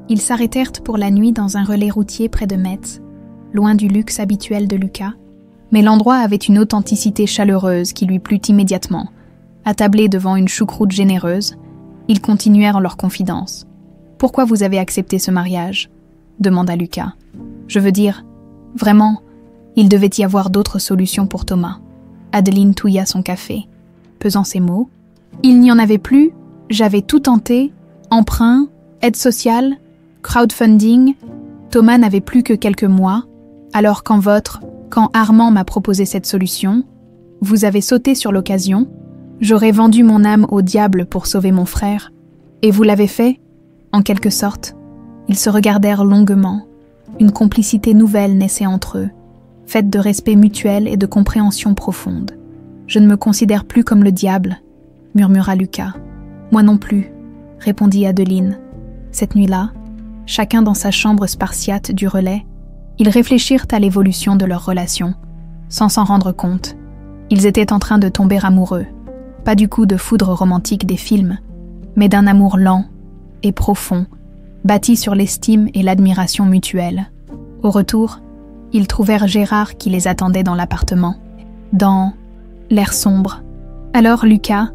Ils s'arrêtèrent pour la nuit dans un relais routier près de Metz, loin du luxe habituel de Lucas. Mais l'endroit avait une authenticité chaleureuse qui lui plut immédiatement. Attablés devant une choucroute généreuse, ils continuèrent leur confidence. « Pourquoi vous avez accepté ce mariage ?» demanda Lucas. « Je veux dire, vraiment, il devait y avoir d'autres solutions pour Thomas. » Adeline touilla son café, pesant ses mots. « Il n'y en avait plus, j'avais tout tenté, emprunt, aide sociale, crowdfunding. Thomas n'avait plus que quelques mois, alors quand Armand m'a proposé cette solution, vous avez sauté sur l'occasion. J'aurais vendu mon âme au diable pour sauver mon frère. Et vous l'avez fait, en quelque sorte. » Ils se regardèrent longuement. Une complicité nouvelle naissait entre eux, faite de respect mutuel et de compréhension profonde. « Je ne me considère plus comme le diable, » murmura Lucas. « Moi non plus, » répondit Adeline. Cette nuit-là, chacun dans sa chambre spartiate du relais, ils réfléchirent à l'évolution de leur relation, sans s'en rendre compte. Ils étaient en train de tomber amoureux, pas du coup de foudre romantique des films, mais d'un amour lent et profond, bâti sur l'estime et l'admiration mutuelle. Au retour, ils trouvèrent Gérard qui les attendait dans l'appartement, dans l'air sombre. « Alors, Lucas,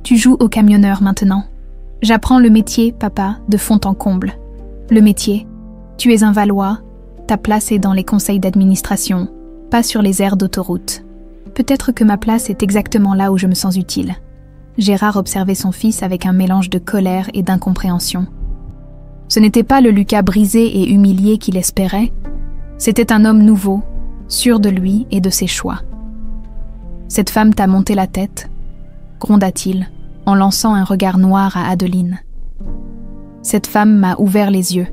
tu joues au camionneur maintenant ?» J'apprends le métier, papa, de fond en comble. Le métier. Tu es un Valois. Ta place est dans les conseils d'administration, pas sur les aires d'autoroute. Peut-être que ma place est exactement là où je me sens utile. Gérard observait son fils avec un mélange de colère et d'incompréhension. Ce n'était pas le Lucas brisé et humilié qu'il espérait, c'était un homme nouveau, sûr de lui et de ses choix. « Cette femme t'a monté la tête ?» gronda-t-il, en lançant un regard noir à Adeline. « Cette femme m'a ouvert les yeux »,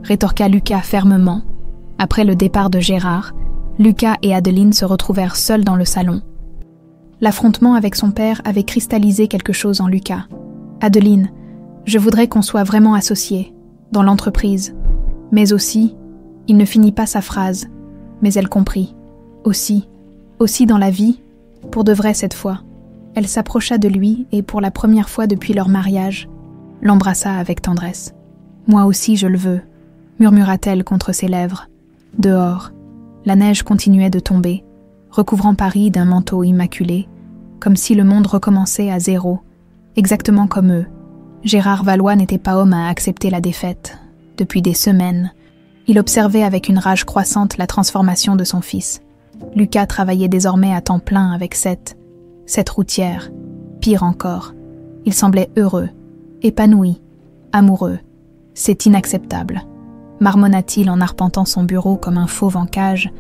rétorqua Lucas fermement. Après le départ de Gérard, Lucas et Adeline se retrouvèrent seuls dans le salon. L'affrontement avec son père avait cristallisé quelque chose en Lucas. « Adeline, je voudrais qu'on soit vraiment associés, dans l'entreprise. Mais aussi, il ne finit pas sa phrase, mais elle comprit. Aussi dans la vie, pour de vrai cette fois. Elle s'approcha de lui et pour la première fois depuis leur mariage, l'embrassa avec tendresse. « Moi aussi je le veux », murmura-t-elle contre ses lèvres. Dehors, la neige continuait de tomber, recouvrant Paris d'un manteau immaculé, comme si le monde recommençait à zéro, exactement comme eux. Gérard Valois n'était pas homme à accepter la défaite. Depuis des semaines, il observait avec une rage croissante la transformation de son fils. Lucas travaillait désormais à temps plein avec cette routière. Pire encore, il semblait heureux, épanoui, amoureux. C'est inacceptable, marmonna-t-il en arpentant son bureau comme un fauve en cage.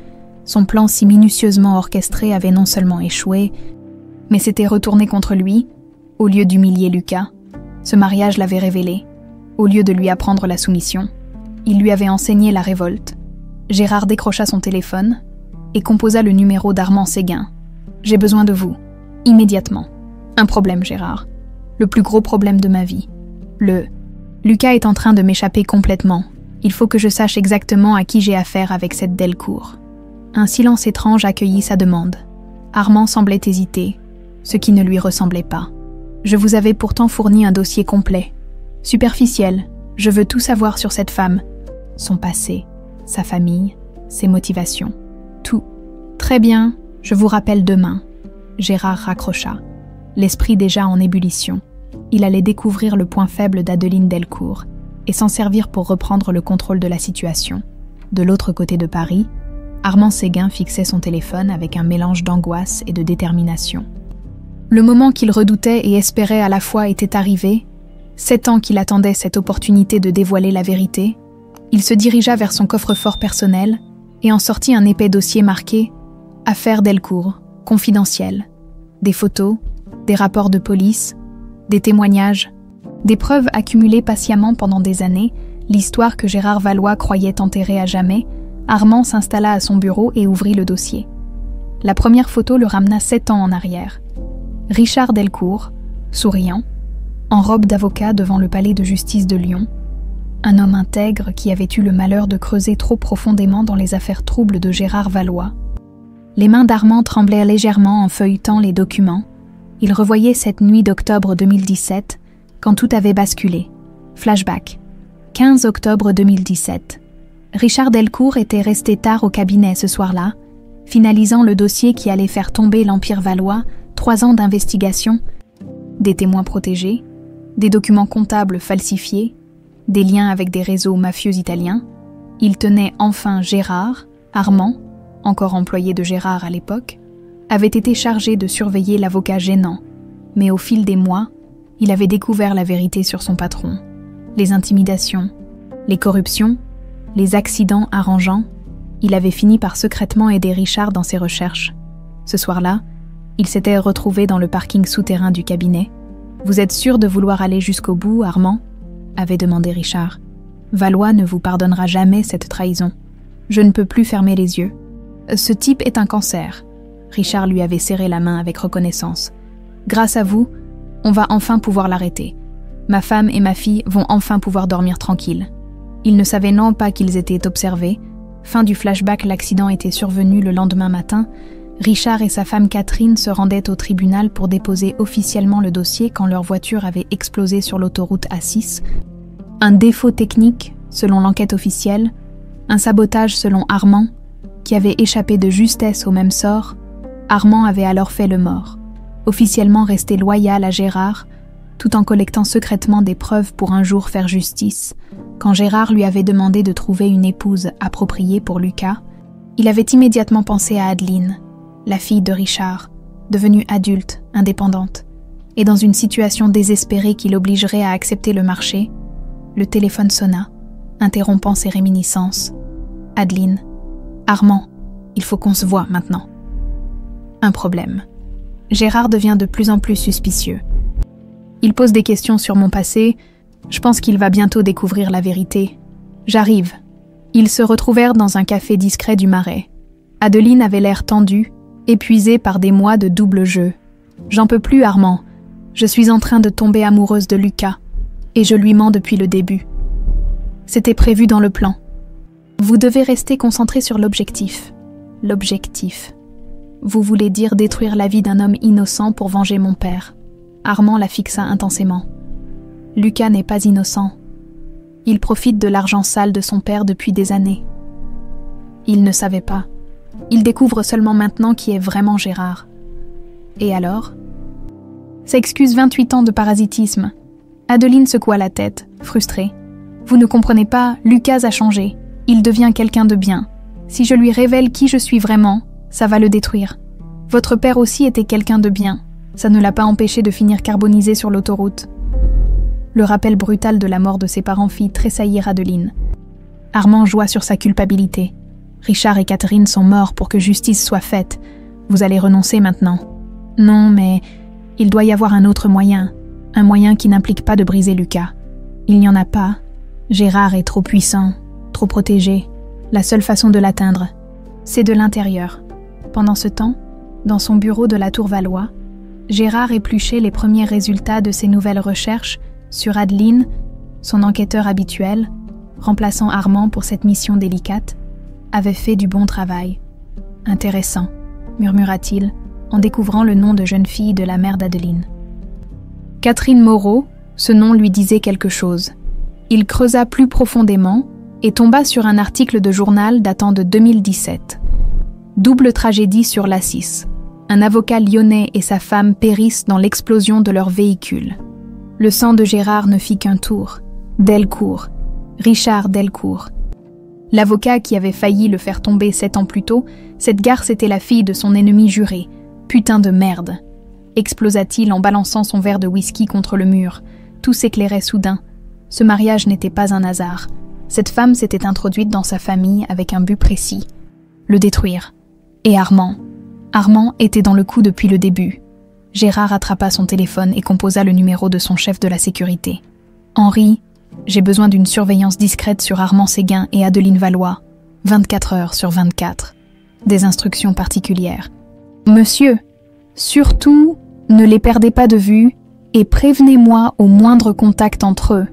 Son plan si minutieusement orchestré avait non seulement échoué, mais s'était retourné contre lui. Au lieu d'humilier Lucas, ce mariage l'avait révélé. Au lieu de lui apprendre la soumission, il lui avait enseigné la révolte. Gérard décrocha son téléphone et composa le numéro d'Armand Séguin. « J'ai besoin de vous, immédiatement. Un problème, Gérard. Le plus gros problème de ma vie. Lucas est en train de m'échapper complètement. Il faut que je sache exactement à qui j'ai affaire avec cette Delcourt. » Un silence étrange accueillit sa demande. Armand semblait hésiter, ce qui ne lui ressemblait pas. « Je vous avais pourtant fourni un dossier complet. Superficiel, je veux tout savoir sur cette femme. Son passé, sa famille, ses motivations. Tout. Très bien, je vous rappelle demain. » Gérard raccrocha, l'esprit déjà en ébullition. Il allait découvrir le point faible d'Adeline Delcourt et s'en servir pour reprendre le contrôle de la situation. De l'autre côté de Paris, Armand Séguin fixait son téléphone avec un mélange d'angoisse et de détermination. Le moment qu'il redoutait et espérait à la fois était arrivé. 7 ans qu'il attendait cette opportunité de dévoiler la vérité. Il se dirigea vers son coffre-fort personnel et en sortit un épais dossier marqué « Affaire Delcourt, confidentiel ». Des photos, des rapports de police, des témoignages, des preuves accumulées patiemment pendant des années, l'histoire que Gérard Valois croyait enterrée à jamais. Armand s'installa à son bureau et ouvrit le dossier. La première photo le ramena 7 ans en arrière. Richard Delcourt, souriant, en robe d'avocat devant le palais de justice de Lyon, un homme intègre qui avait eu le malheur de creuser trop profondément dans les affaires troubles de Gérard Valois. Les mains d'Armand tremblaient légèrement en feuilletant les documents. Il revoyait cette nuit d'octobre 2017, quand tout avait basculé. Flashback. 15 octobre 2017. Richard Delcourt était resté tard au cabinet ce soir-là, finalisant le dossier qui allait faire tomber l'Empire Valois, 3 ans d'investigation, des témoins protégés, des documents comptables falsifiés, des liens avec des réseaux mafieux italiens. Il tenait enfin Gérard, Armand, encore employé de Gérard à l'époque, avait été chargé de surveiller l'avocat gênant, mais au fil des mois, il avait découvert la vérité sur son patron. Les intimidations, les corruptions, les accidents arrangeants, il avait fini par secrètement aider Richard dans ses recherches. Ce soir-là, il s'était retrouvé dans le parking souterrain du cabinet. « Vous êtes sûr de vouloir aller jusqu'au bout, Armand ?» avait demandé Richard. « Valois ne vous pardonnera jamais cette trahison. Je ne peux plus fermer les yeux. Ce type est un cancer. » Richard lui avait serré la main avec reconnaissance. « Grâce à vous, on va enfin pouvoir l'arrêter. Ma femme et ma fille vont enfin pouvoir dormir tranquilles. » Ils ne savaient non pas qu'ils étaient observés. Fin du flashback, l'accident était survenu le lendemain matin. Richard et sa femme Catherine se rendaient au tribunal pour déposer officiellement le dossier quand leur voiture avait explosé sur l'autoroute A6. Un défaut technique, selon l'enquête officielle, un sabotage selon Armand, qui avait échappé de justesse au même sort. Armand avait alors fait le mort. Officiellement resté loyal à Gérard, tout en collectant secrètement des preuves pour un jour faire justice. Quand Gérard lui avait demandé de trouver une épouse appropriée pour Lucas, il avait immédiatement pensé à Adeline, la fille de Richard, devenue adulte, indépendante, et dans une situation désespérée qui l'obligerait à accepter le marché, le téléphone sonna, interrompant ses réminiscences. « Adeline, Armand, il faut qu'on se voie maintenant. » Un problème. Gérard devient de plus en plus suspicieux. Il pose des questions sur mon passé. Je pense qu'il va bientôt découvrir la vérité. J'arrive. Ils se retrouvèrent dans un café discret du Marais. Adeline avait l'air tendue, épuisée par des mois de double jeu. « J'en peux plus, Armand. Je suis en train de tomber amoureuse de Lucas. Et je lui mens depuis le début. C'était prévu dans le plan. Vous devez rester concentré sur l'objectif. L'objectif. Vous voulez dire détruire la vie d'un homme innocent pour venger mon père. » Armand la fixa intensément. Lucas n'est pas innocent. Il profite de l'argent sale de son père depuis des années. Il ne savait pas. Il découvre seulement maintenant qui est vraiment Gérard. Et alors? Ça excuse 28 ans de parasitisme. Adeline secoua la tête, frustrée. Vous ne comprenez pas, Lucas a changé. Il devient quelqu'un de bien. Si je lui révèle qui je suis vraiment, ça va le détruire. Votre père aussi était quelqu'un de bien. Ça ne l'a pas empêché de finir carbonisé sur l'autoroute. Le rappel brutal de la mort de ses parents fit tressaillir Adeline. Armand joua sur sa culpabilité. Richard et Catherine sont morts pour que justice soit faite. Vous allez renoncer maintenant. Non, mais il doit y avoir un autre moyen. Un moyen qui n'implique pas de briser Lucas. Il n'y en a pas. Gérard est trop puissant, trop protégé. La seule façon de l'atteindre, c'est de l'intérieur. Pendant ce temps, dans son bureau de la Tour Valois, Gérard épluchait les premiers résultats de ses nouvelles recherches sur Adeline, son enquêteur habituel, remplaçant Armand pour cette mission délicate, avait fait du bon travail. « Intéressant », murmura-t-il, en découvrant le nom de jeune fille de la mère d'Adeline. Catherine Moreau, ce nom lui disait quelque chose. Il creusa plus profondément et tomba sur un article de journal datant de 2017. Double tragédie sur l'A6. Un avocat lyonnais et sa femme périssent dans l'explosion de leur véhicule. Le sang de Gérard ne fit qu'un tour. Delcourt. Richard Delcourt. L'avocat qui avait failli le faire tomber 7 ans plus tôt, cette garce était la fille de son ennemi juré. Putain de merde. Explosa-t-il en balançant son verre de whisky contre le mur. Tout s'éclairait soudain. Ce mariage n'était pas un hasard. Cette femme s'était introduite dans sa famille avec un but précis. Le détruire. Et Armand. Armand était dans le coup depuis le début. Gérard attrapa son téléphone et composa le numéro de son chef de la sécurité. « Henri, j'ai besoin d'une surveillance discrète sur Armand Séguin et Adeline Valois. 24 heures sur 24. Des instructions particulières. Monsieur, surtout, ne les perdez pas de vue et prévenez-moi au moindre contact entre eux. »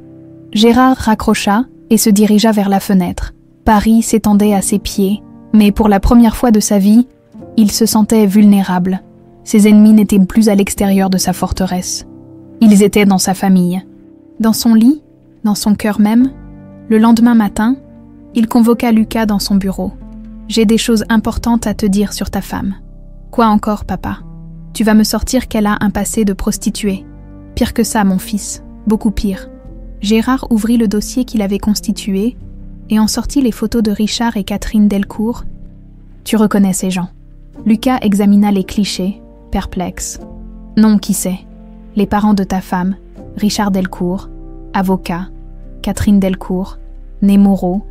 Gérard raccrocha et se dirigea vers la fenêtre. Paris s'étendait à ses pieds, mais pour la première fois de sa vie, il se sentait vulnérable. Ses ennemis n'étaient plus à l'extérieur de sa forteresse. Ils étaient dans sa famille. Dans son lit, dans son cœur même, le lendemain matin, il convoqua Lucas dans son bureau. « J'ai des choses importantes à te dire sur ta femme. »« Quoi encore, papa ? Tu vas me sortir qu'elle a un passé de prostituée. Pire que ça, mon fils, beaucoup pire. » Gérard ouvrit le dossier qu'il avait constitué et en sortit les photos de Richard et Catherine Delcourt. « Tu reconnais ces gens. » Lucas examina les clichés, perplexe. « Non, qui sait ? Les parents de ta femme, Richard Delcourt, avocat, Catherine Delcourt, née Moreau,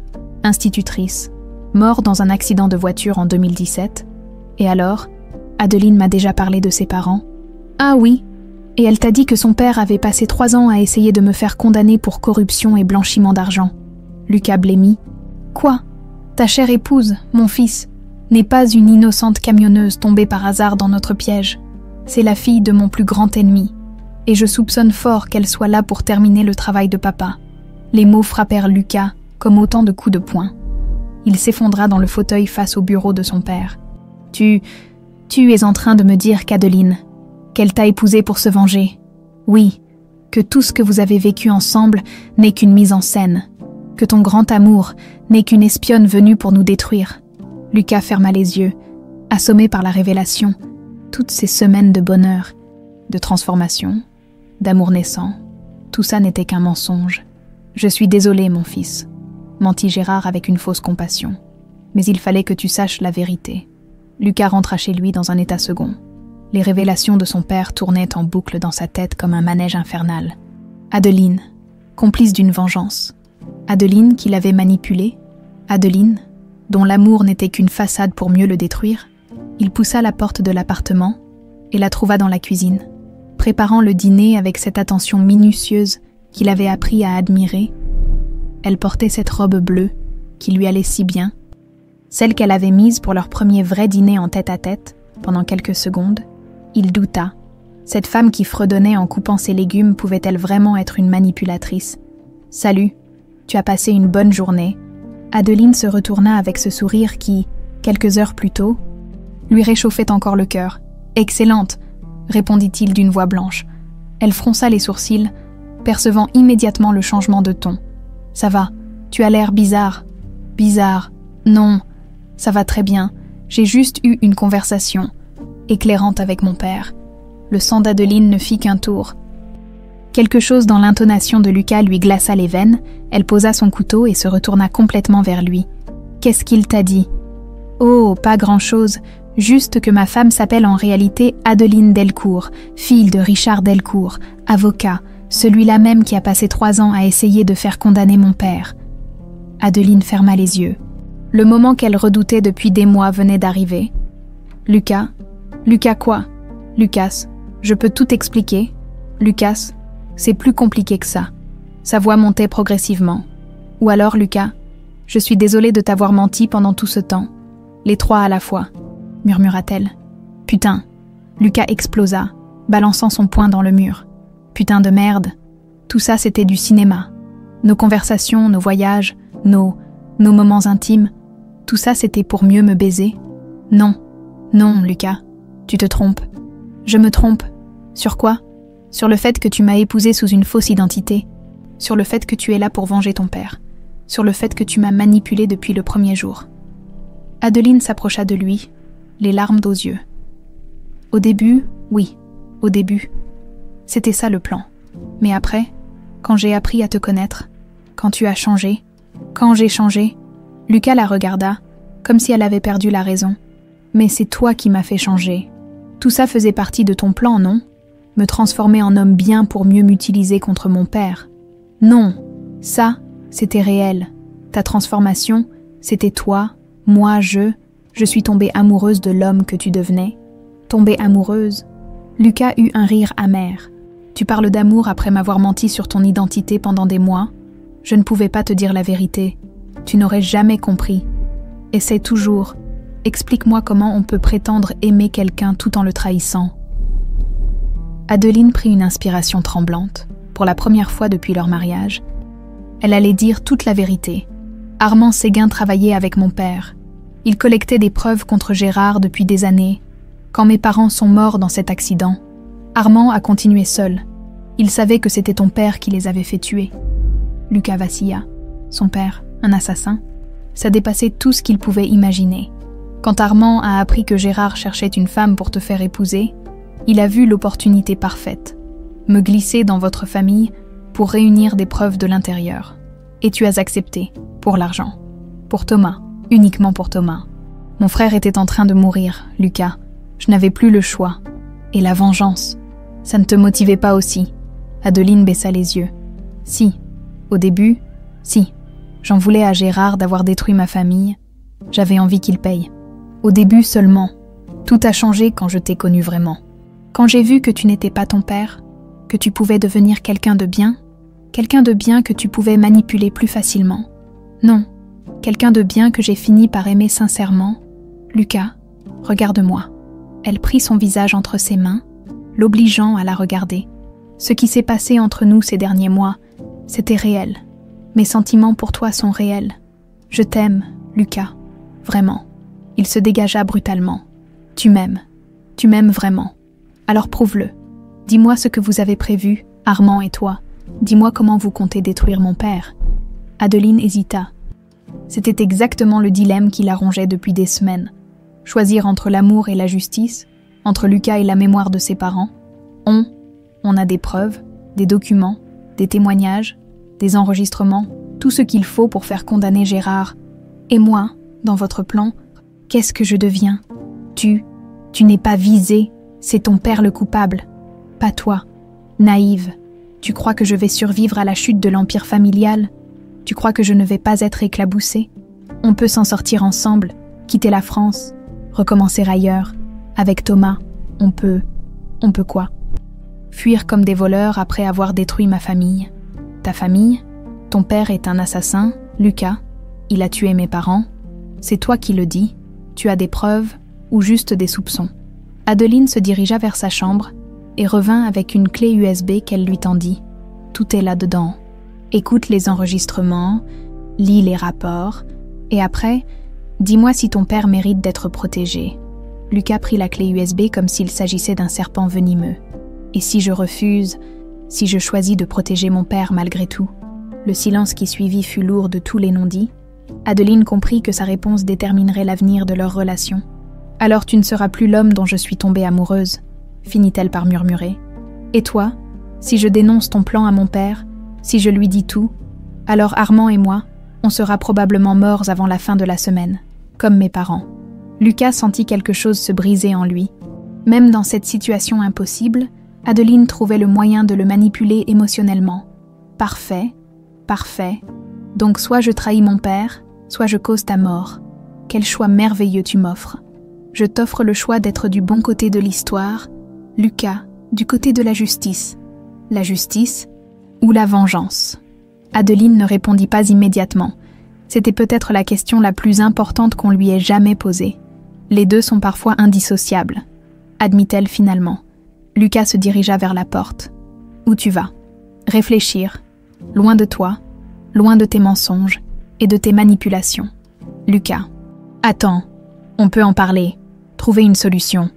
institutrice, mort dans un accident de voiture en 2017. Et alors, Adeline m'a déjà parlé de ses parents. Ah oui, et elle t'a dit que son père avait passé 3 ans à essayer de me faire condamner pour corruption et blanchiment d'argent. » Lucas blêmit. « Quoi ? Ta chère épouse, mon fils, n'est pas une innocente camionneuse tombée par hasard dans notre piège. C'est la fille de mon plus grand ennemi. Et je soupçonne fort qu'elle soit là pour terminer le travail de papa. » Les mots frappèrent Lucas comme autant de coups de poing. Il s'effondra dans le fauteuil face au bureau de son père. « Tu es en train de me dire qu'Adeline, qu'elle t'a épousé pour se venger. Oui, que tout ce que vous avez vécu ensemble n'est qu'une mise en scène. Que ton grand amour n'est qu'une espionne venue pour nous détruire. » Lucas ferma les yeux, assommé par la révélation. Toutes ces semaines de bonheur, de transformation, d'amour naissant. Tout ça n'était qu'un mensonge. Je suis désolée, mon fils, mentit Gérard avec une fausse compassion. Mais il fallait que tu saches la vérité. Lucas rentra chez lui dans un état second. Les révélations de son père tournaient en boucle dans sa tête comme un manège infernal. Adeline, complice d'une vengeance. Adeline qui l'avait manipulé. Adeline, dont l'amour n'était qu'une façade pour mieux le détruire. Il poussa la porte de l'appartement et la trouva dans la cuisine, préparant le dîner avec cette attention minutieuse qu'il avait appris à admirer. Elle portait cette robe bleue qui lui allait si bien, celle qu'elle avait mise pour leur premier vrai dîner en tête-à-tête. Pendant quelques secondes, il douta. Cette femme qui fredonnait en coupant ses légumes pouvait-elle vraiment être une manipulatrice? « Salut, tu as passé une bonne journée ?» Adeline se retourna avec ce sourire qui, quelques heures plus tôt, lui réchauffait encore le cœur. « Excellente !» répondit-il d'une voix blanche. Elle fronça les sourcils, percevant immédiatement le changement de ton. « Ça va, tu as l'air bizarre. »« Bizarre. Non, ça va très bien. J'ai juste eu une conversation éclairante avec mon père. » Le sang d'Adeline ne fit qu'un tour. Quelque chose dans l'intonation de Lucas lui glaça les veines, elle posa son couteau et se retourna complètement vers lui. « Qu'est-ce qu'il t'a dit ?»« Oh, pas grand-chose, juste que ma femme s'appelle en réalité Adeline Delcourt, fille de Richard Delcourt, avocat, celui-là même qui a passé 3 ans à essayer de faire condamner mon père. » Adeline ferma les yeux. Le moment qu'elle redoutait depuis des mois venait d'arriver. « Lucas quoi ? Lucas, je peux tout expliquer. Lucas, c'est plus compliqué que ça. » Sa voix montait progressivement. « Ou alors, Lucas, je suis désolée de t'avoir menti pendant tout ce temps. Les 3 à la fois, » murmura-t-elle. « Putain !» Lucas explosa, balançant son poing dans le mur. « Putain de merde ! Tout ça, c'était du cinéma. Nos conversations, nos voyages, nos moments intimes, tout ça, c'était pour mieux me baiser. Non, Lucas, tu te trompes. Je me trompe. Sur quoi ? Sur le fait que tu m'as épousée sous une fausse identité. Sur le fait que tu es là pour venger ton père. Sur le fait que tu m'as manipulée depuis le premier jour. » Adeline s'approcha de lui, les larmes aux yeux. « Au début, oui, au début. C'était ça le plan. Mais après, quand j'ai appris à te connaître, quand tu as changé, quand j'ai changé, Lucas la regarda, comme si elle avait perdu la raison. « Mais c'est toi qui m'as fait changer. Tout ça faisait partie de ton plan, non ? Me transformer en homme bien pour mieux m'utiliser contre mon père. Non, ça, c'était réel. Ta transformation, c'était toi, moi, je suis tombée amoureuse de l'homme que tu devenais. Tombée amoureuse. » Lucas eut un rire amer. « Tu parles d'amour après m'avoir menti sur ton identité pendant des mois. Je ne pouvais pas te dire la vérité. Tu n'aurais jamais compris. Essaie toujours. Explique-moi comment on peut prétendre aimer quelqu'un tout en le trahissant. » Adeline prit une inspiration tremblante. Pour la première fois depuis leur mariage, elle allait dire toute la vérité. Armand Séguin travaillait avec mon père. Il collectait des preuves contre Gérard depuis des années. Quand mes parents sont morts dans cet accident, Armand a continué seul. Il savait que c'était ton père qui les avait fait tuer. Lucas vacilla. Son père, un assassin, ça dépassait tout ce qu'il pouvait imaginer. Quand Armand a appris que Gérard cherchait une femme pour te faire épouser, il a vu l'opportunité parfaite. Me glisser dans votre famille pour réunir des preuves de l'intérieur. Et tu as accepté, pour l'argent. Pour Thomas, uniquement pour Thomas. Mon frère était en train de mourir, Lucas. Je n'avais plus le choix. Et la vengeance, ça ne te motivait pas aussi. Adeline baissa les yeux. Si, au début, si. J'en voulais à Gérard d'avoir détruit ma famille. J'avais envie qu'il paye. Au début seulement. Tout a changé quand je t'ai connu vraiment. Quand j'ai vu que tu n'étais pas ton père, que tu pouvais devenir quelqu'un de bien que tu pouvais manipuler plus facilement. Non, quelqu'un de bien que j'ai fini par aimer sincèrement. Lucas, regarde-moi. Elle prit son visage entre ses mains, l'obligeant à la regarder. Ce qui s'est passé entre nous ces derniers mois, c'était réel. Mes sentiments pour toi sont réels. Je t'aime, Lucas, vraiment. Il se dégagea brutalement. Tu m'aimes vraiment. Alors prouve-le. Dis-moi ce que vous avez prévu, Armand et toi. Dis-moi comment vous comptez détruire mon père. Adeline hésita. C'était exactement le dilemme qui la rongeait depuis des semaines. Choisir entre l'amour et la justice, entre Lucas et la mémoire de ses parents. On a des preuves, des documents, des témoignages, des enregistrements, tout ce qu'il faut pour faire condamner Gérard. Et moi, dans votre plan, qu'est-ce que je deviens? Tu n'es pas visé, c'est ton père le coupable, pas toi. Naïve, tu crois que je vais survivre à la chute de l'empire familial? Tu crois que je ne vais pas être éclaboussée? On peut s'en sortir ensemble, quitter la France, recommencer ailleurs. Avec Thomas, on peut quoi? Fuir comme des voleurs après avoir détruit ma famille. Ta famille? Ton père est un assassin, Lucas. Il a tué mes parents. C'est toi qui le dis. Tu as des preuves ou juste des soupçons. Adeline se dirigea vers sa chambre et revint avec une clé USB qu'elle lui tendit. Tout est là-dedans. Écoute les enregistrements, lis les rapports, et après, dis-moi si ton père mérite d'être protégé. Lucas prit la clé USB comme s'il s'agissait d'un serpent venimeux. Et si je refuse, si je choisis de protéger mon père malgré tout? Le silence qui suivit fut lourd de tous les non-dits. Adeline comprit que sa réponse déterminerait l'avenir de leur relation. « Alors tu ne seras plus l'homme dont je suis tombée amoureuse », finit-elle par murmurer. « Et toi, si je dénonce ton plan à mon père, si je lui dis tout, alors Armand et moi, on sera probablement morts avant la fin de la semaine, comme mes parents. » Lucas sentit quelque chose se briser en lui. Même dans cette situation impossible, Adeline trouvait le moyen de le manipuler émotionnellement. Parfait, parfait. Donc soit je trahis mon père, soit je cause ta mort. Quel choix merveilleux tu m'offres. Je t'offre le choix d'être du bon côté de l'histoire, Lucas, du côté de la justice. La justice ou la vengeance? Adeline ne répondit pas immédiatement. C'était peut-être la question la plus importante qu'on lui ait jamais posée. Les deux sont parfois indissociables, admit-elle finalement. Lucas se dirigea vers la porte. Où tu vas? Réfléchir, loin de toi, loin de tes mensonges et de tes manipulations. Lucas. Attends, on peut en parler, trouver une solution.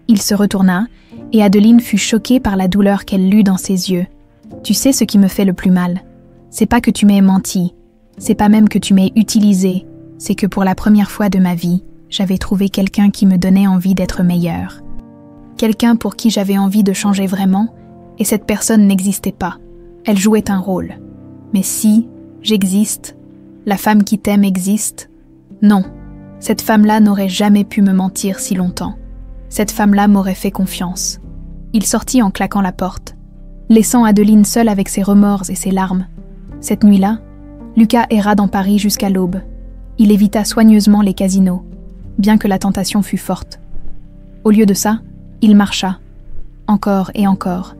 Il se retourna et Adeline fut choquée par la douleur qu'elle lut dans ses yeux. Tu sais ce qui me fait le plus mal? C'est pas que tu m'aies menti, c'est pas même que tu m'aies utilisé, c'est que pour la première fois de ma vie, j'avais trouvé quelqu'un qui me donnait envie d'être meilleur. Quelqu'un pour qui j'avais envie de changer vraiment, et cette personne n'existait pas. Elle jouait un rôle. Mais si j'existe, la femme qui t'aime existe, non, cette femme-là n'aurait jamais pu me mentir si longtemps. Cette femme-là m'aurait fait confiance. Il sortit en claquant la porte, laissant Adeline seule avec ses remords et ses larmes. Cette nuit-là, Lucas erra dans Paris jusqu'à l'aube. Il évita soigneusement les casinos, bien que la tentation fût forte. Au lieu de ça, il marcha, encore et encore,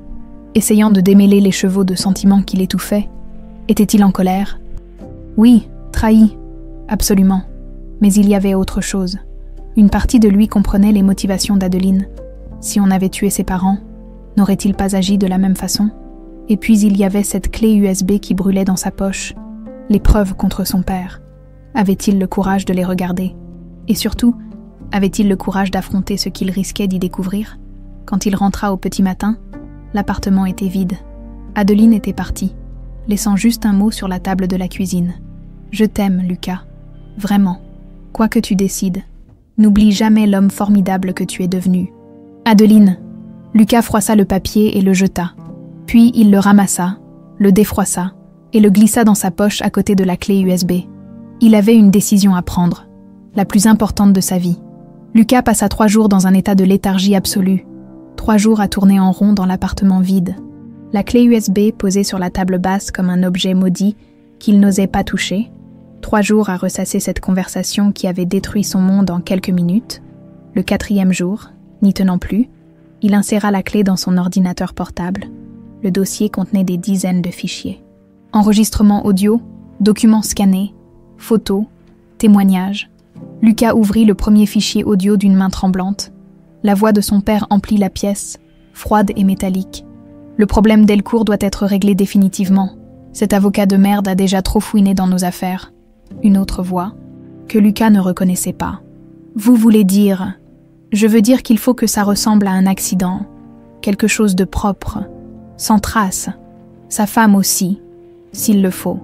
essayant de démêler les chevaux de sentiments qui l'étouffaient. Était-il en colère? Oui, trahi, absolument. Mais il y avait autre chose. Une partie de lui comprenait les motivations d'Adeline. Si on avait tué ses parents, n'aurait-il pas agi de la même façon? Et puis il y avait cette clé USB qui brûlait dans sa poche, les preuves contre son père. Avait-il le courage de les regarder? Et surtout, avait-il le courage d'affronter ce qu'il risquait d'y découvrir? Quand il rentra au petit matin, l'appartement était vide. Adeline était partie, laissant juste un mot sur la table de la cuisine. « Je t'aime, Lucas. Vraiment. Quoi que tu décides, n'oublie jamais l'homme formidable que tu es devenu. » « Adeline !» Lucas froissa le papier et le jeta. Puis il le ramassa, le défroissa et le glissa dans sa poche à côté de la clé USB. Il avait une décision à prendre, la plus importante de sa vie. Lucas passa 3 jours dans un état de léthargie absolue, 3 jours à tourner en rond dans l'appartement vide. La clé USB posée sur la table basse comme un objet maudit qu'il n'osait pas toucher, 3 jours à ressasser cette conversation qui avait détruit son monde en quelques minutes. Le 4e jour, n'y tenant plus, il inséra la clé dans son ordinateur portable. Le dossier contenait des dizaines de fichiers. Enregistrements audio, documents scannés, photos, témoignages. Lucas ouvrit le premier fichier audio d'une main tremblante. La voix de son père emplit la pièce, froide et métallique. Le problème Delcourt doit être réglé définitivement. Cet avocat de merde a déjà trop fouiné dans nos affaires. Une autre voix, que Lucas ne reconnaissait pas. Vous voulez dire... Je veux dire qu'il faut que ça ressemble à un accident. Quelque chose de propre. Sans trace. Sa femme aussi, s'il le faut.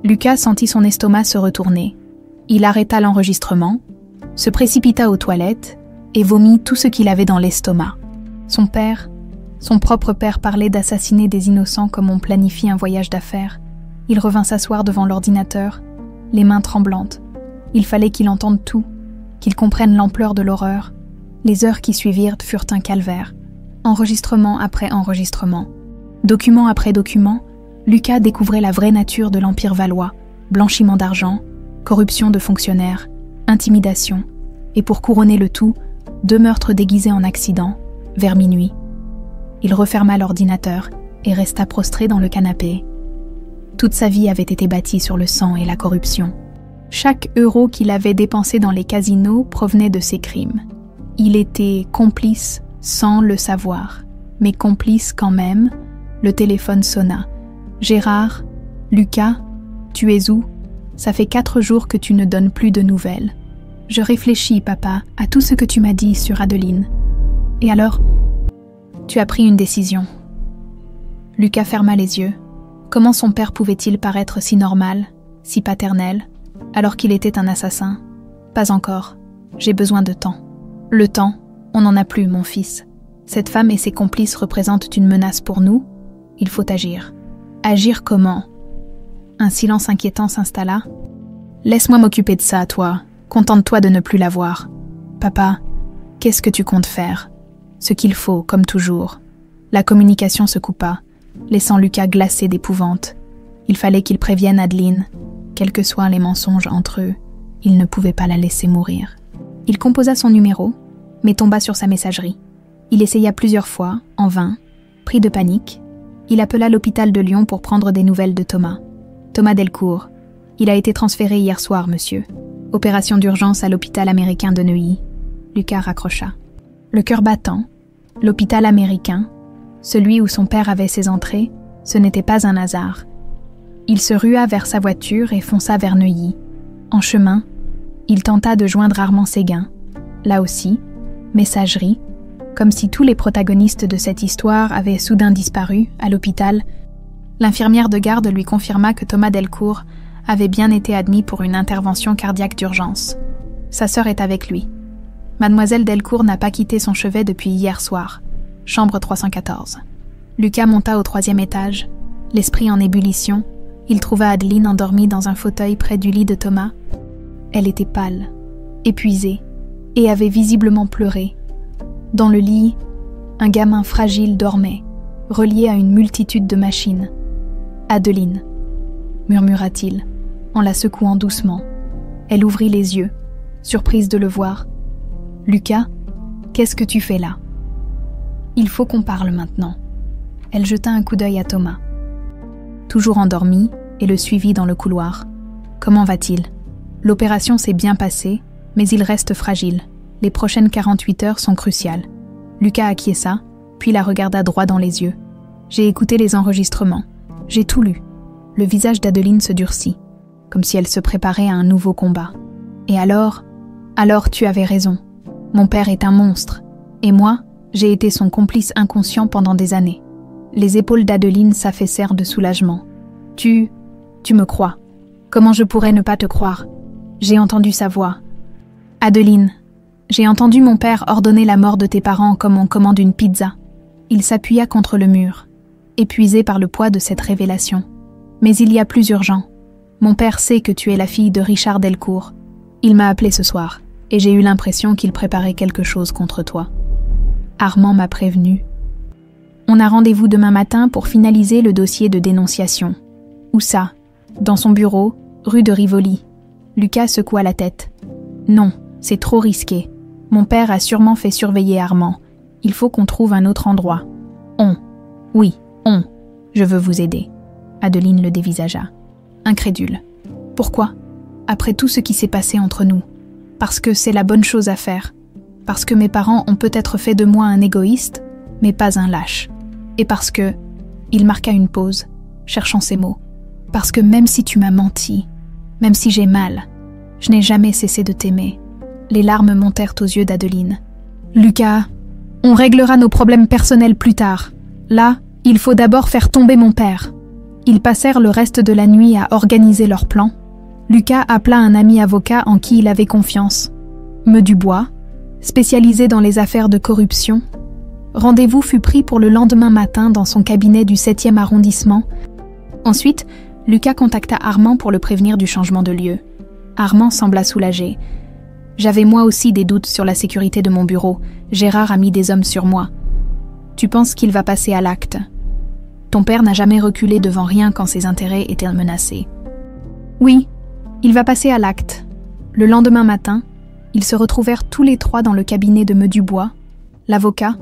Lucas sentit son estomac se retourner. Il arrêta l'enregistrement, se précipita aux toilettes et vomit tout ce qu'il avait dans l'estomac. Son père, Son propre père parlait d'assassiner des innocents comme on planifie un voyage d'affaires. Il revint s'asseoir devant l'ordinateur, les mains tremblantes. Il fallait qu'il entende tout, qu'il comprenne l'ampleur de l'horreur. Les heures qui suivirent furent un calvaire. Enregistrement après enregistrement. Document après document, Lucas découvrait la vraie nature de l'Empire valois, blanchiment d'argent, corruption de fonctionnaires, intimidation, et pour couronner le tout, 2 meurtres déguisés en accident, vers minuit. Il referma l'ordinateur et resta prostré dans le canapé. Toute sa vie avait été bâtie sur le sang et la corruption. Chaque euro qu'il avait dépensé dans les casinos provenait de ses crimes. Il était complice sans le savoir, mais complice quand même. Le téléphone sonna. « Gérard, Lucas, tu es où? Ça fait 4 jours que tu ne donnes plus de nouvelles. » « Je réfléchis, papa, à tout ce que tu m'as dit sur Adeline. » « Et alors? » « Tu as pris une décision. » Lucas ferma les yeux. Comment son père pouvait-il paraître si normal, si paternel, alors qu'il était un assassin? Pas encore. J'ai besoin de temps. Le temps, on n'en a plus, mon fils. Cette femme et ses complices représentent une menace pour nous. Il faut agir. Agir comment? Un silence inquiétant s'installa. Laisse-moi m'occuper de ça, toi. Contente-toi de ne plus la voir. Papa, qu'est-ce que tu comptes faire? Ce qu'il faut, comme toujours. La communication se coupa, laissant Lucas glacé d'épouvante. Il fallait qu'il prévienne Adeline. Quels que soient les mensonges entre eux, il ne pouvait pas la laisser mourir. Il composa son numéro, mais tomba sur sa messagerie. Il essaya plusieurs fois, en vain. Pris de panique, il appela l'hôpital de Lyon pour prendre des nouvelles de Thomas. Thomas Delcourt. Il a été transféré hier soir, monsieur. Opération d'urgence à l'hôpital américain de Neuilly. Lucas raccrocha. Le cœur battant, l'hôpital américain, celui où son père avait ses entrées, ce n'était pas un hasard. Il se rua vers sa voiture et fonça vers Neuilly. En chemin, il tenta de joindre Armand Séguin. Là aussi, messagerie, comme si tous les protagonistes de cette histoire avaient soudain disparu à l'hôpital. L'infirmière de garde lui confirma que Thomas Delcourt avait bien été admis pour une intervention cardiaque d'urgence. Sa sœur est avec lui. Mademoiselle Delcourt n'a pas quitté son chevet depuis hier soir. Chambre 314. Lucas monta au 3e étage. L'esprit en ébullition, il trouva Adeline endormie dans un fauteuil près du lit de Thomas. Elle était pâle, épuisée, et avait visiblement pleuré. Dans le lit, un gamin fragile dormait, relié à une multitude de machines. « Adeline » murmura-t-il, en la secouant doucement. Elle ouvrit les yeux, surprise de le voir. « Lucas, qu'est-ce que tu fais là? Il faut qu'on parle maintenant. » Elle jeta un coup d'œil à Thomas. Toujours endormi, et le suivit dans le couloir. « Comment va-t-il? L'opération s'est bien passée, mais il reste fragile. Les prochaines 48 heures sont cruciales. » Lucas acquiesça, puis la regarda droit dans les yeux. « J'ai écouté les enregistrements. J'ai tout lu. » Le visage d'Adeline se durcit, comme si elle se préparait à un nouveau combat. « Et alors? Alors tu avais raison. Mon père est un monstre, et moi, j'ai été son complice inconscient pendant des années. » Les épaules d'Adeline s'affaissèrent de soulagement. « Tu me crois. Comment je pourrais ne pas te croire? J'ai entendu sa voix. »« Adeline, j'ai entendu mon père ordonner la mort de tes parents comme on commande une pizza. » Il s'appuya contre le mur, épuisé par le poids de cette révélation. « Mais il y a plus urgent. Mon père sait que tu es la fille de Richard Delcourt. Il m'a appelé ce soir, et j'ai eu l'impression qu'il préparait quelque chose contre toi. Armand m'a prévenu. On a rendez-vous demain matin pour finaliser le dossier de dénonciation. Où ça? Dans son bureau, rue de Rivoli. » Lucas secoua la tête. « Non, c'est trop risqué. Mon père a sûrement fait surveiller Armand. Il faut qu'on trouve un autre endroit. Oui, je veux vous aider. » Adeline le dévisagea. Incrédule. « Pourquoi? Après tout ce qui s'est passé entre nous. Parce que c'est la bonne chose à faire. Parce que mes parents ont peut-être fait de moi un égoïste, mais pas un lâche. Et parce que... » Il marqua une pause, cherchant ses mots. « Parce que même si tu m'as menti, même si j'ai mal, je n'ai jamais cessé de t'aimer. » Les larmes montèrent aux yeux d'Adeline. « Lucas, on réglera nos problèmes personnels plus tard. Là, il faut d'abord faire tomber mon père. » Ils passèrent le reste de la nuit à organiser leur plan. Lucas appela un ami avocat en qui il avait confiance. Me Dubois, spécialisé dans les affaires de corruption. Rendez-vous fut pris pour le lendemain matin dans son cabinet du 7e arrondissement. Ensuite, Lucas contacta Armand pour le prévenir du changement de lieu. Armand sembla soulagé. « J'avais moi aussi des doutes sur la sécurité de mon bureau. Gérard a mis des hommes sur moi. Tu penses qu'il va passer à l'acte? Ton père n'a jamais reculé devant rien quand ses intérêts étaient menacés. » Oui, il va passer à l'acte. Le lendemain matin, ils se retrouvèrent tous les trois dans le cabinet de Meudebois. L'avocat,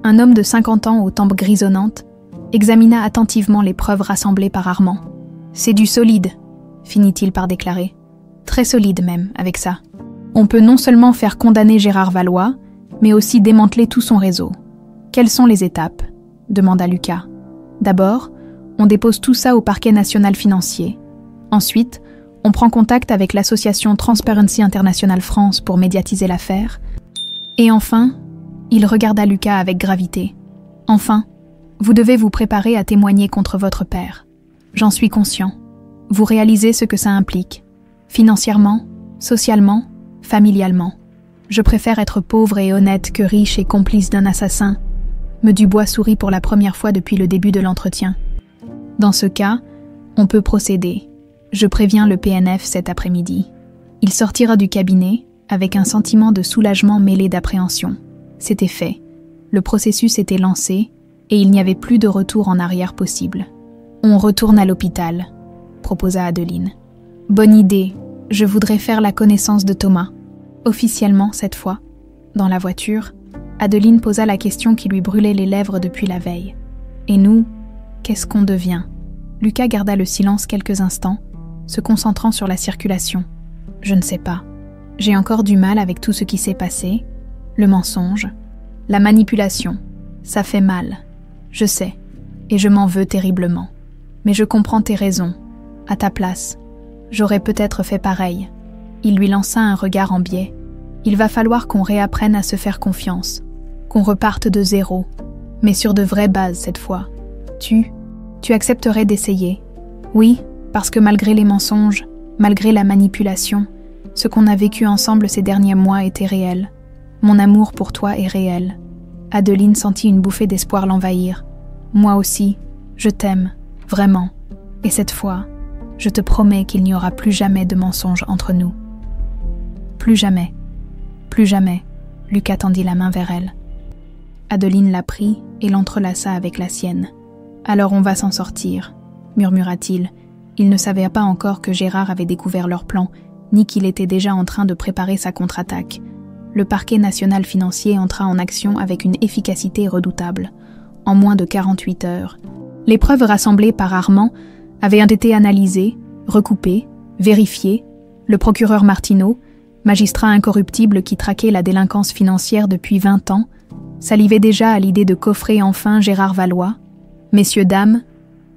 un homme de 50 ans aux tempes grisonnantes, examina attentivement les preuves rassemblées par Armand. « C'est du solide », finit-il par déclarer. « Très solide même, avec ça. On peut non seulement faire condamner Gérard Valois, mais aussi démanteler tout son réseau. » « Quelles sont les étapes ?» demanda Lucas. « D'abord, on dépose tout ça au parquet national financier. Ensuite, on prend contact avec l'association Transparency International France pour médiatiser l'affaire. Et enfin, il regarda Lucas avec gravité. Enfin, vous devez vous préparer à témoigner contre votre père. J'en suis conscient. Vous réalisez ce que ça implique. Financièrement, socialement, familialement. Je préfère être pauvre et honnête que riche et complice d'un assassin. » Meudebois sourit pour la première fois depuis le début de l'entretien. Dans ce cas, on peut procéder. Je préviens le PNF cet après-midi. Il sortira du cabinet avec un sentiment de soulagement mêlé d'appréhension. C'était fait. Le processus était lancé et il n'y avait plus de retour en arrière possible. On retourne à l'hôpital, proposa Adeline. Bonne idée, je voudrais faire la connaissance de Thomas. Officiellement, cette fois, dans la voiture, Adeline posa la question qui lui brûlait les lèvres depuis la veille. Et nous, qu'est-ce qu'on devient? Lucas garda le silence quelques instants, se concentrant sur la circulation. Je ne sais pas. J'ai encore du mal avec tout ce qui s'est passé. Le mensonge, la manipulation, ça fait mal. Je sais, et je m'en veux terriblement. Mais je comprends tes raisons. À ta place, j'aurais peut-être fait pareil. Il lui lança un regard en biais. Il va falloir qu'on réapprenne à se faire confiance, qu'on reparte de zéro, mais sur de vraies bases cette fois. Tu accepterais d'essayer? Oui, parce que malgré les mensonges, malgré la manipulation, ce qu'on a vécu ensemble ces derniers mois était réel. Mon amour pour toi est réel. Adeline sentit une bouffée d'espoir l'envahir. Moi aussi, je t'aime, vraiment. Et cette fois, je te promets qu'il n'y aura plus jamais de mensonges entre nous. Plus jamais. Plus jamais. Lucas tendit la main vers elle. Adeline la prit et l'entrelaça avec la sienne. « Alors on va s'en sortir », murmura-t-il. Il ne savait pas encore que Gérard avait découvert leur plan, ni qu'il était déjà en train de préparer sa contre-attaque. Le parquet national financier entra en action avec une efficacité redoutable. En moins de 48 heures, les preuves rassemblées par Armand avaient été analysées, recoupées, vérifiées. Le procureur Martineau, magistrat incorruptible qui traquait la délinquance financière depuis 20 ans, salivait déjà à l'idée de coffrer enfin Gérard Valois. « Messieurs, dames »,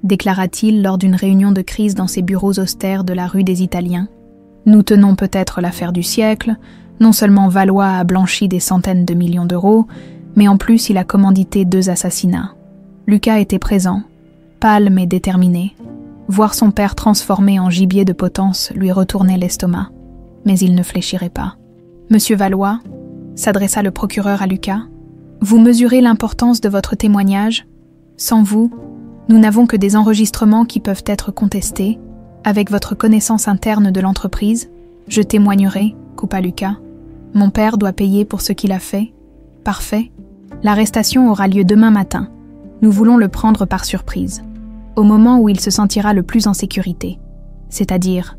déclara-t-il lors d'une réunion de crise dans ses bureaux austères de la rue des Italiens, « nous tenons peut-être l'affaire du siècle. Non seulement Valois a blanchi des centaines de millions d'euros, mais en plus il a commandité 2 assassinats. » Lucas était présent, pâle mais déterminé. Voir son père transformé en gibier de potence lui retournait l'estomac. Mais il ne fléchirait pas. « Monsieur Valois », s'adressa le procureur à Lucas, « vous mesurez l'importance de votre témoignage. Sans vous, nous n'avons que des enregistrements qui peuvent être contestés. Avec votre connaissance interne de l'entreprise, je témoignerai, » coupa Lucas. « Mon père doit payer pour ce qu'il a fait. Parfait. L'arrestation aura lieu demain matin. Nous voulons le prendre par surprise, au moment où il se sentira le plus en sécurité, c'est-à-dire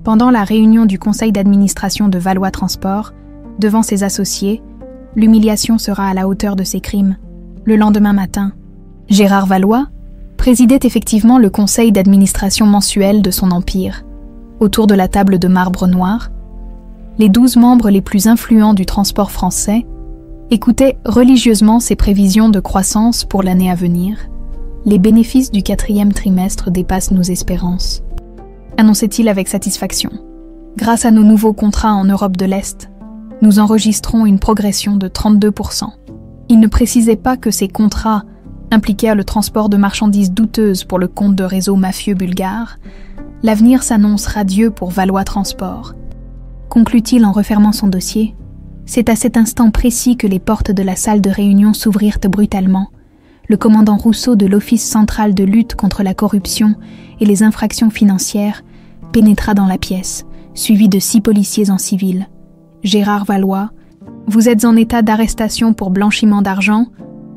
pendant la réunion du conseil d'administration de Valois Transport, devant ses associés. L'humiliation sera à la hauteur de ses crimes. Le lendemain matin, Gérard Valois présidait effectivement le conseil d'administration mensuel de son empire. Autour de la table de marbre noir, les 12 membres les plus influents du transport français écoutaient religieusement ses prévisions de croissance pour l'année à venir. Les bénéfices du 4e trimestre dépassent nos espérances, annonçait-il avec satisfaction. Grâce à nos nouveaux contrats en Europe de l'Est, nous enregistrons une progression de 32%. Il ne précisait pas que ces contrats impliquèrent le transport de marchandises douteuses pour le compte de réseaux mafieux bulgares. L'avenir s'annonce radieux pour Valois Transport. Conclut-il en refermant son dossier. C'est à cet instant précis que les portes de la salle de réunion s'ouvrirent brutalement. Le commandant Rousseau de l'Office central de lutte contre la corruption et les infractions financières pénétra dans la pièce, suivi de 6 policiers en civil. Gérard Valois, vous êtes en état d'arrestation pour blanchiment d'argent,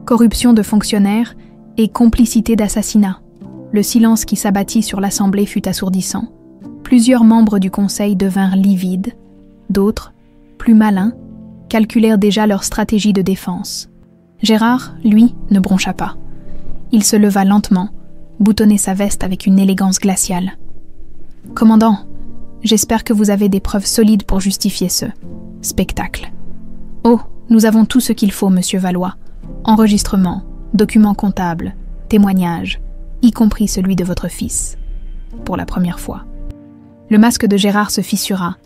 corruption de fonctionnaires et complicité d'assassinat. Le silence qui s'abattit sur l'Assemblée fut assourdissant. Plusieurs membres du Conseil devinrent livides. D'autres, plus malins, calculèrent déjà leur stratégie de défense. Gérard, lui, ne broncha pas. Il se leva lentement, boutonna sa veste avec une élégance glaciale. « Commandant, j'espère que vous avez des preuves solides pour justifier ce spectacle. »« Oh, nous avons tout ce qu'il faut, monsieur Valois. Enregistrements, documents comptables, témoignages, y compris celui de votre fils. » Pour la première fois. Le masque de Gérard se fissura,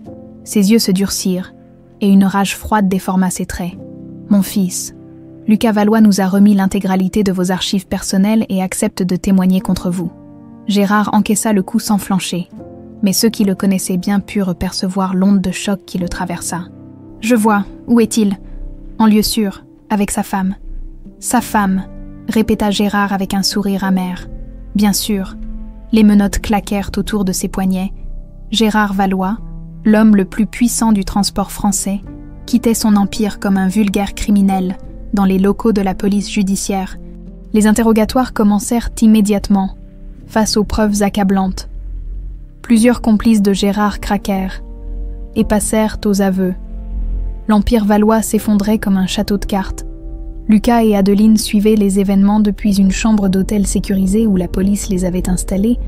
ses yeux se durcirent, et une rage froide déforma ses traits. « Mon fils, Lucas Valois nous a remis l'intégralité de vos archives personnelles et accepte de témoigner contre vous. » Gérard encaissa le coup sans flancher, mais ceux qui le connaissaient bien purent percevoir l'onde de choc qui le traversa. « Je vois, où est-il ? En lieu sûr, avec sa femme. »« Sa femme !» répéta Gérard avec un sourire amer. Bien sûr, les menottes claquèrent autour de ses poignets. Gérard Valois, l'homme le plus puissant du transport français, quittait son empire comme un vulgaire criminel dans les locaux de la police judiciaire. Les interrogatoires commencèrent immédiatement, face aux preuves accablantes. Plusieurs complices de Gérard craquèrent et passèrent aux aveux. L'empire valois s'effondrait comme un château de cartes. Lucas et Adeline suivaient les événements depuis une chambre d'hôtel sécurisée où la police les avait installés.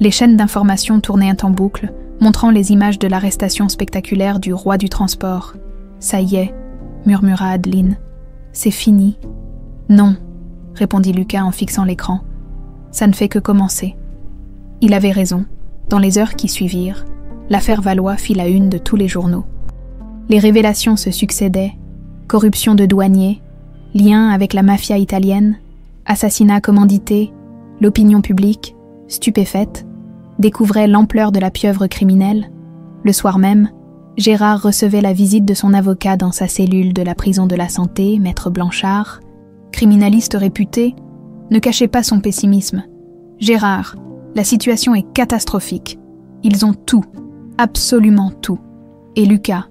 Les chaînes d'information tournaient en boucle, montrant les images de l'arrestation spectaculaire du roi du transport. « Ça y est », murmura Adeline. « C'est fini. »« Non », répondit Lucas en fixant l'écran. « Ça ne fait que commencer. » Il avait raison. Dans les heures qui suivirent, l'affaire Valois fit la une de tous les journaux. Les révélations se succédaient. Corruption de douaniers, lien avec la mafia italienne, assassinat commandité, l'opinion publique, stupéfaite, découvrait l'ampleur de la pieuvre criminelle. Le soir même, Gérard recevait la visite de son avocat dans sa cellule de la prison de la Santé, Maître Blanchard. Criminaliste réputé, ne cachait pas son pessimisme. « Gérard, la situation est catastrophique. Ils ont tout, absolument tout. Et Lucas,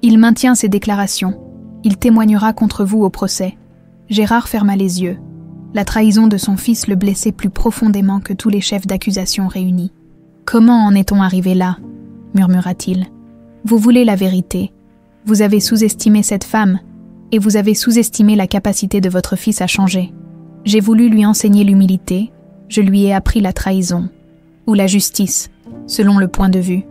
il maintient ses déclarations. Il témoignera contre vous au procès. » Gérard ferma les yeux. La trahison de son fils le blessait plus profondément que tous les chefs d'accusation réunis. « Comment en est-on arrivé là ?» murmura-t-il. « Vous voulez la vérité. Vous avez sous-estimé cette femme, et vous avez sous-estimé la capacité de votre fils à changer. J'ai voulu lui enseigner l'humilité, je lui ai appris la trahison, ou la justice, selon le point de vue. »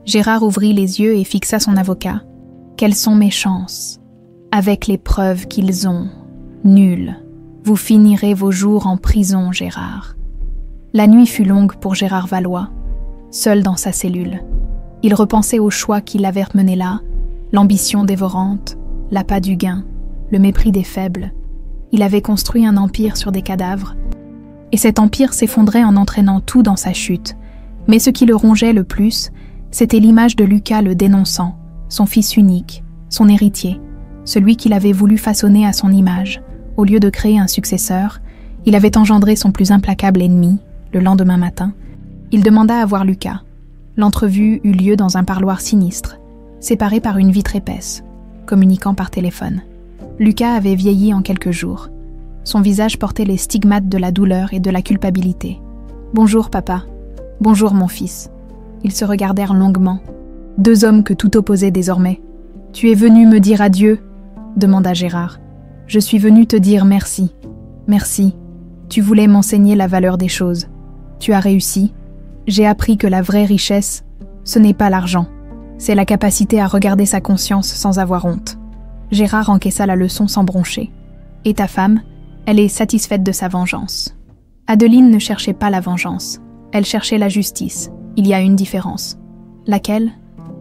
Gérard ouvrit les yeux et fixa son avocat. « Quelles sont mes chances? Avec les preuves qu'ils ont, nulles. Vous finirez vos jours en prison, Gérard. » La nuit fut longue pour Gérard Valois, seul dans sa cellule. Il repensait au choix qui l'avait mené là, l'ambition dévorante, l'appât du gain, le mépris des faibles. Il avait construit un empire sur des cadavres, et cet empire s'effondrait en entraînant tout dans sa chute. Mais ce qui le rongeait le plus, c'était l'image de Lucas le dénonçant, son fils unique, son héritier, celui qu'il avait voulu façonner à son image. Au lieu de créer un successeur, il avait engendré son plus implacable ennemi. Le lendemain matin, il demanda à voir Lucas. L'entrevue eut lieu dans un parloir sinistre, séparé par une vitre épaisse, communiquant par téléphone. Lucas avait vieilli en quelques jours. Son visage portait les stigmates de la douleur et de la culpabilité. « Bonjour, papa. Bonjour, mon fils. » Ils se regardèrent longuement. Deux hommes que tout opposait désormais. « Tu es venu me dire adieu ?» demanda Gérard. « Je suis venu te dire merci. Merci. Tu voulais m'enseigner la valeur des choses. Tu as réussi. J'ai appris que la vraie richesse, ce n'est pas l'argent. C'est la capacité à regarder sa conscience sans avoir honte. » Gérard encaissa la leçon sans broncher. « Et ta femme, elle est satisfaite de sa vengeance. » Adeline ne cherchait pas la vengeance. Elle cherchait la justice. Il y a une différence. Laquelle ?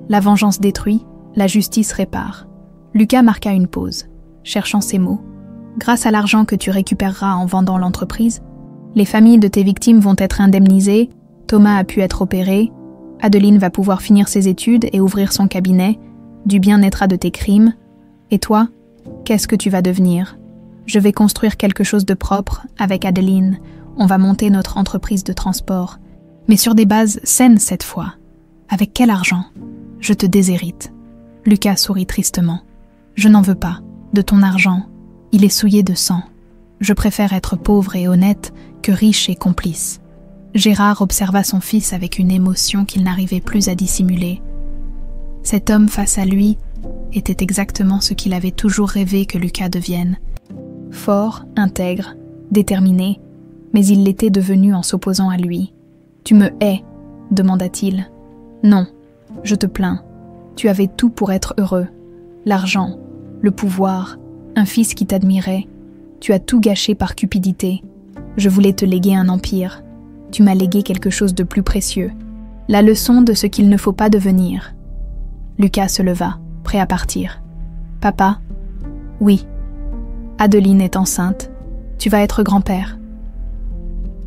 La vengeance détruit, la justice répare. Lucas marqua une pause, cherchant ses mots. « Grâce à l'argent que tu récupéreras en vendant l'entreprise, les familles de tes victimes vont être indemnisées, Thomas a pu être opéré, Adeline va pouvoir finir ses études et ouvrir son cabinet, du bien naîtra de tes crimes, Et toi, qu'est-ce que tu vas devenir? Je vais construire quelque chose de propre avec Adeline. On va monter notre entreprise de transport. Mais sur des bases saines cette fois. Avec quel argent? Je te déshérite. Lucas sourit tristement. Je n'en veux pas. De ton argent. Il est souillé de sang. Je préfère être pauvre et honnête que riche et complice. Gérard observa son fils avec une émotion qu'il n'arrivait plus à dissimuler. Cet homme face à lui était exactement ce qu'il avait toujours rêvé que Lucas devienne. Fort, intègre, déterminé, mais il l'était devenu en s'opposant à lui. « Tu me hais » demanda-t-il. « Non, je te plains. Tu avais tout pour être heureux. L'argent, le pouvoir, un fils qui t'admirait. Tu as tout gâché par cupidité. Je voulais te léguer un empire. Tu m'as légué quelque chose de plus précieux. La leçon de ce qu'il ne faut pas devenir. » Lucas se leva, prêt à partir. « Papa ? » ?»« Oui. » »« Adeline est enceinte. Tu vas être grand-père. »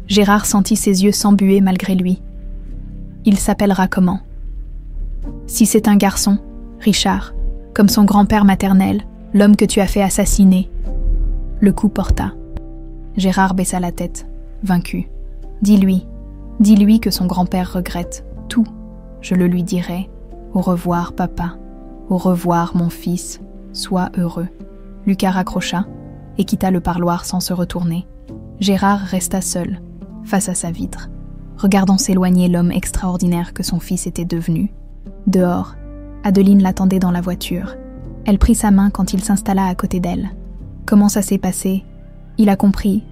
Gérard sentit ses yeux s'embuer malgré lui. « Il s'appellera comment ? » ?»« Si c'est un garçon, Richard, comme son grand-père maternel, l'homme que tu as fait assassiner. » Le coup porta. Gérard baissa la tête, vaincu. « Dis-lui que son grand-père regrette tout. Je le lui dirai. Au revoir, papa. Au revoir, mon fils. Sois heureux. » Lucas raccrocha et quitta le parloir sans se retourner. Gérard resta seul, face à sa vitre, regardant s'éloigner l'homme extraordinaire que son fils était devenu. Dehors, Adeline l'attendait dans la voiture. Elle prit sa main quand il s'installa à côté d'elle. Comment ça s'est passé? Il a compris.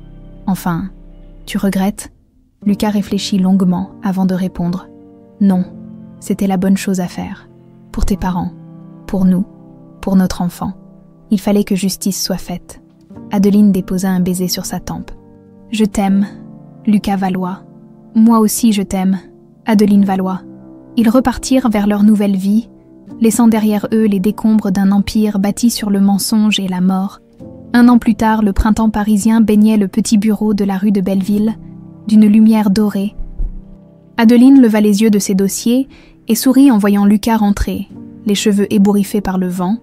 Enfin, tu regrettes? Lucas réfléchit longuement avant de répondre. Non, c'était la bonne chose à faire. Pour tes parents, pour nous, pour notre enfant. Il fallait que justice soit faite. Adeline déposa un baiser sur sa tempe. Je t'aime, Lucas Valois. Moi aussi je t'aime, Adeline Valois. Ils repartirent vers leur nouvelle vie, laissant derrière eux les décombres d'un empire bâti sur le mensonge et la mort. 1 an plus tard, le printemps parisien baignait le petit bureau de la rue de Belleville, d'une lumière dorée. Adeline leva les yeux de ses dossiers et sourit en voyant Lucas rentrer, les cheveux ébouriffés par le vent,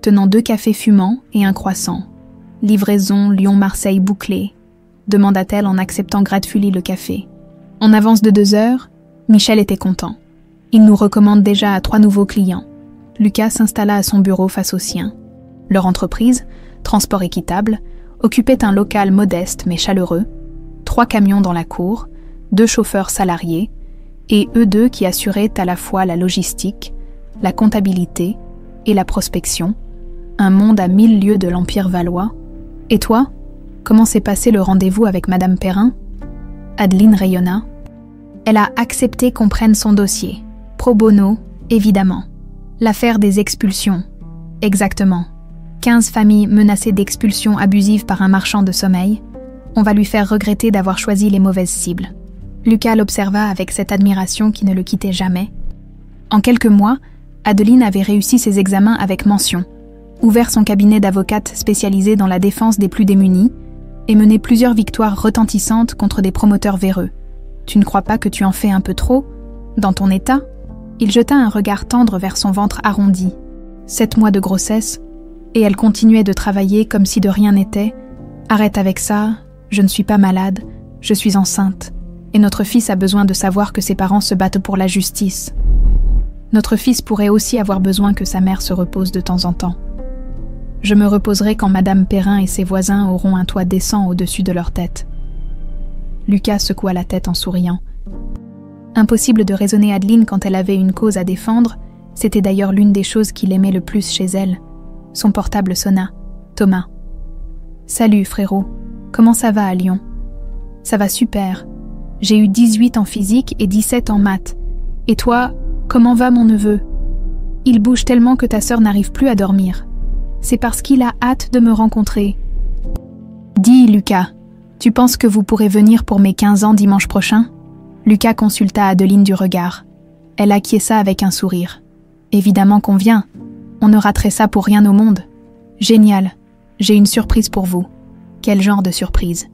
tenant 2 cafés fumants et un croissant. « Livraison Lyon-Marseille bouclée », demanda-t-elle en acceptant gratefully le café. En avance de 2 heures, Michel était content. Il nous recommande déjà à 3 nouveaux clients. Lucas s'installa à son bureau face au sien. Leur entreprise, Transport Équitable, occupait un local modeste mais chaleureux, 3 camions dans la cour, 2 chauffeurs salariés, et eux 2 qui assuraient à la fois la logistique, la comptabilité et la prospection, un monde à 1000 lieues de l'Empire valois. « Et toi, comment s'est passé le rendez-vous avec Madame Perrin ?» Adeline rayonna. Elle a accepté qu'on prenne son dossier. Pro bono, évidemment. L'affaire des expulsions. Exactement. 15 familles menacées d'expulsion abusive par un marchand de sommeil. On va lui faire regretter d'avoir choisi les mauvaises cibles. Lucas l'observa avec cette admiration qui ne le quittait jamais. En quelques mois, Adeline avait réussi ses examens avec mention, ouvert son cabinet d'avocate spécialisé dans la défense des plus démunis et mené plusieurs victoires retentissantes contre des promoteurs véreux. Tu ne crois pas que tu en fais un peu trop? Dans ton état? Il jeta un regard tendre vers son ventre arrondi. 7 mois de grossesse, et elle continuait de travailler comme si de rien n'était. Arrête avec ça, je ne suis pas malade, je suis enceinte, et notre fils a besoin de savoir que ses parents se battent pour la justice. Notre fils pourrait aussi avoir besoin que sa mère se repose de temps en temps. Je me reposerai quand Madame Perrin et ses voisins auront un toit décent au-dessus de leur tête. Lucas secoua la tête en souriant. Impossible de raisonner Adeline quand elle avait une cause à défendre, c'était d'ailleurs l'une des choses qu'il aimait le plus chez elle. Son portable sonna. Thomas. « Salut frérot, comment ça va à Lyon ?»« Ça va super. J'ai eu 18 en physique et 17 en maths. Et toi, comment va mon neveu ? Il bouge tellement que ta sœur n'arrive plus à dormir. C'est parce qu'il a hâte de me rencontrer. » « Dis, Lucas, tu penses que vous pourrez venir pour mes 15 ans dimanche prochain ?» Lucas consulta Adeline du regard. Elle acquiesça avec un sourire. « Évidemment qu'on vient. On ne raterait ça pour rien au monde. Génial. J'ai une surprise pour vous. » « Quel genre de surprise ? » ?»«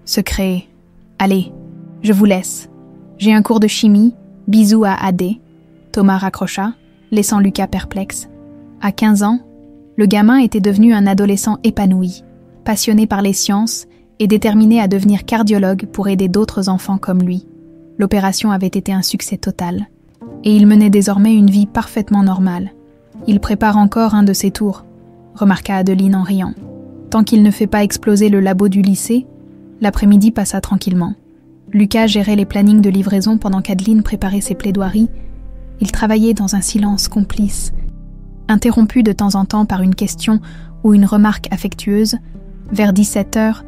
Secret. Allez, je vous laisse. J'ai un cours de chimie. Bisous à AD. » Thomas raccrocha, laissant Lucas perplexe. « À 15 ans ? Le gamin était devenu un adolescent épanoui, passionné par les sciences et déterminé à devenir cardiologue pour aider d'autres enfants comme lui. L'opération avait été un succès total, et il menait désormais une vie parfaitement normale. Il prépare encore un de ses tours, remarqua Adeline en riant. Tant qu'il ne fait pas exploser le labo du lycée, l'après-midi passa tranquillement. Lucas gérait les plannings de livraison pendant qu'Adeline préparait ses plaidoiries. Il travaillait dans un silence complice, interrompu de temps en temps par une question ou une remarque affectueuse. Vers 17h,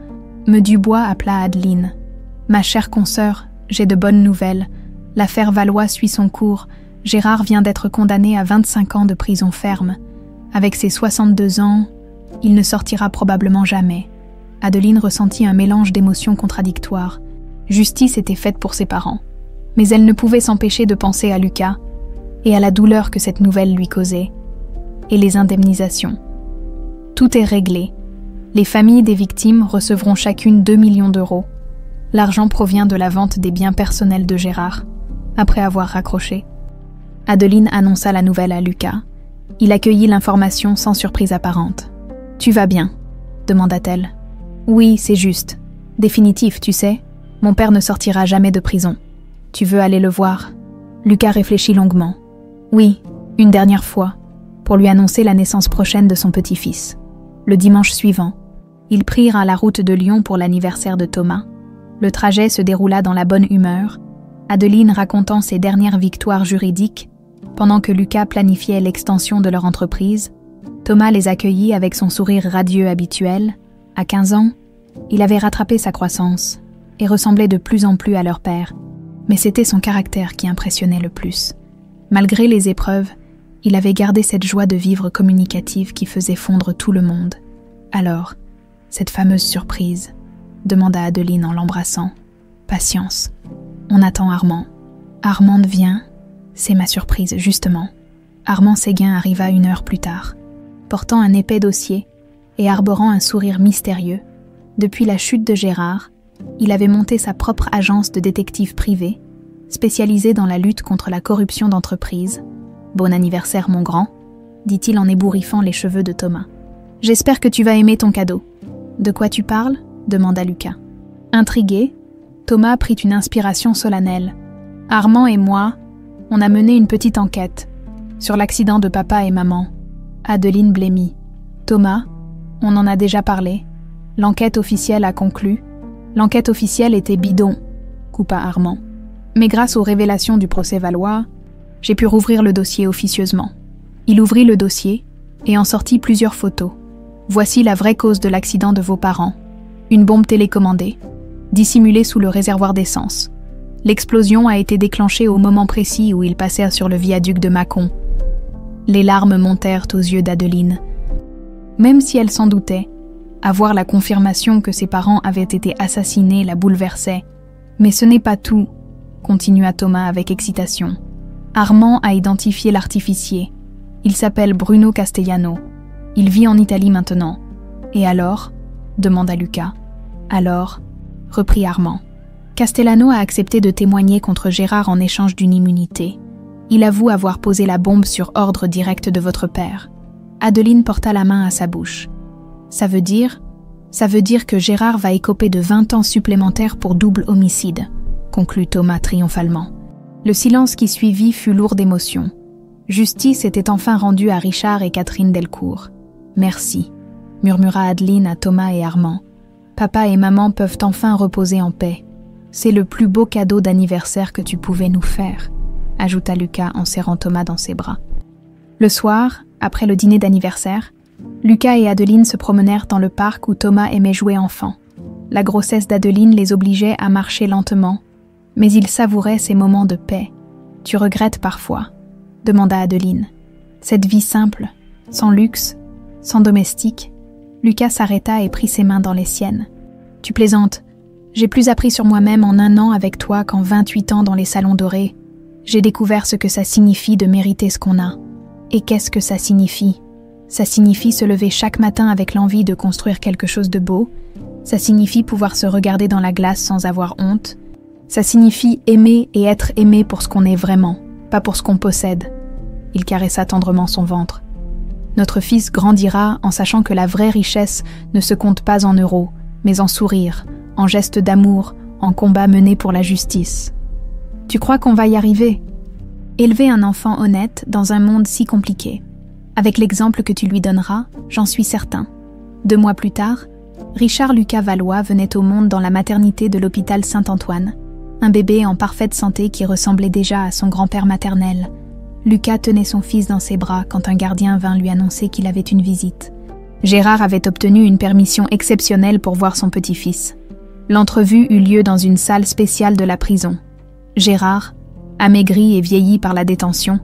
M. Dubois appela Adeline. « Ma chère consoeur, j'ai de bonnes nouvelles. L'affaire Valois suit son cours. Gérard vient d'être condamné à 25 ans de prison ferme. Avec ses 62 ans, il ne sortira probablement jamais. » Adeline ressentit un mélange d'émotions contradictoires. Justice était faite pour ses parents, mais elle ne pouvait s'empêcher de penser à Lucas et à la douleur que cette nouvelle lui causait, et les indemnisations. Tout est réglé. Les familles des victimes recevront chacune 2 millions d'euros. L'argent provient de la vente des biens personnels de Gérard, après avoir raccroché. Adeline annonça la nouvelle à Lucas. Il accueillit l'information sans surprise apparente. « Tu vas bien ?» demanda-t-elle. « Oui, c'est juste. Définitif, tu sais. Mon père ne sortira jamais de prison. Tu veux aller le voir ?» Lucas réfléchit longuement. « Oui, une dernière fois, pour lui annoncer la naissance prochaine de son petit-fils. » Le dimanche suivant, ils prirent la route de Lyon pour l'anniversaire de Thomas. Le trajet se déroula dans la bonne humeur, Adeline racontant ses dernières victoires juridiques, pendant que Lucas planifiait l'extension de leur entreprise. Thomas les accueillit avec son sourire radieux habituel. À 15 ans, il avait rattrapé sa croissance et ressemblait de plus en plus à leur père. Mais c'était son caractère qui impressionnait le plus. Malgré les épreuves, il avait gardé cette joie de vivre communicative qui faisait fondre tout le monde. « Alors, cette fameuse surprise ?» demanda Adeline en l'embrassant. « Patience. On attend Armand. »« Armand vient ?» ?»« C'est ma surprise, justement. » Armand Séguin arriva 1 heure plus tard, portant un épais dossier et arborant un sourire mystérieux. Depuis la chute de Gérard, il avait monté sa propre agence de détective privé, spécialisée dans la lutte contre la corruption d'entreprise. « Bon anniversaire, mon grand », dit-il en ébouriffant les cheveux de Thomas. « J'espère que tu vas aimer ton cadeau. »« De quoi tu parles ?» demanda Lucas. Intrigué, Thomas prit une inspiration solennelle. « Armand et moi, on a mené une petite enquête sur l'accident de papa et maman. » Adeline blêmit. « Thomas, on en a déjà parlé. L'enquête officielle a conclu. » « L'enquête officielle était bidon, » coupa Armand. « Mais grâce aux révélations du procès Valois, j'ai pu rouvrir le dossier officieusement. » Il ouvrit le dossier et en sortit plusieurs photos. « Voici la vraie cause de l'accident de vos parents. Une bombe télécommandée, dissimulée sous le réservoir d'essence. L'explosion a été déclenchée au moment précis où ils passèrent sur le viaduc de Mâcon. » Les larmes montèrent aux yeux d'Adeline. Même si elle s'en doutait, avoir la confirmation que ses parents avaient été assassinés la bouleversait. « Mais ce n'est pas tout, » continua Thomas avec excitation. « Armand a identifié l'artificier. Il s'appelle Bruno Castellano. Il vit en Italie maintenant. »« Et alors ?» demanda Lucas. « Alors ?» reprit Armand. « Castellano a accepté de témoigner contre Gérard en échange d'une immunité. Il avoue avoir posé la bombe sur ordre direct de votre père. » Adeline porta la main à sa bouche. « Ça veut dire que Gérard va écoper de 20 ans supplémentaires pour double homicide, » conclut Thomas triomphalement. Le silence qui suivit fut lourd d'émotion. Justice était enfin rendue à Richard et Catherine Delcourt. « Merci », murmura Adeline à Thomas et Armand. « Papa et maman peuvent enfin reposer en paix. C'est le plus beau cadeau d'anniversaire que tu pouvais nous faire », ajouta Lucas en serrant Thomas dans ses bras. Le soir, après le dîner d'anniversaire, Lucas et Adeline se promenèrent dans le parc où Thomas aimait jouer enfant. La grossesse d'Adeline les obligeait à marcher lentement, mais ils savouraient ces moments de paix. « Tu regrettes parfois ?» demanda Adeline. Cette vie simple, sans luxe, sans domestique. Lucas s'arrêta et prit ses mains dans les siennes. « Tu plaisantes. J'ai plus appris sur moi-même en 1 an avec toi qu'en 28 ans dans les salons dorés. J'ai découvert ce que ça signifie de mériter ce qu'on a. Et qu'est-ce que ça signifie ? Ça signifie se lever chaque matin avec l'envie de construire quelque chose de beau. Ça signifie pouvoir se regarder dans la glace sans avoir honte. Ça signifie aimer et être aimé pour ce qu'on est vraiment, pas pour ce qu'on possède. » Il caressa tendrement son ventre. « Notre fils grandira en sachant que la vraie richesse ne se compte pas en euros, mais en sourires, en gestes d'amour, en combats menés pour la justice. Tu crois qu'on va y arriver? Élever un enfant honnête dans un monde si compliqué. Avec l'exemple que tu lui donneras, j'en suis certain. 2 mois plus tard, Richard Lucas Valois venait au monde dans la maternité de l'hôpital Saint-Antoine, un bébé en parfaite santé qui ressemblait déjà à son grand-père maternel. Lucas tenait son fils dans ses bras quand un gardien vint lui annoncer qu'il avait une visite. Gérard avait obtenu une permission exceptionnelle pour voir son petit-fils. L'entrevue eut lieu dans une salle spéciale de la prison. Gérard, amaigri et vieilli par la détention,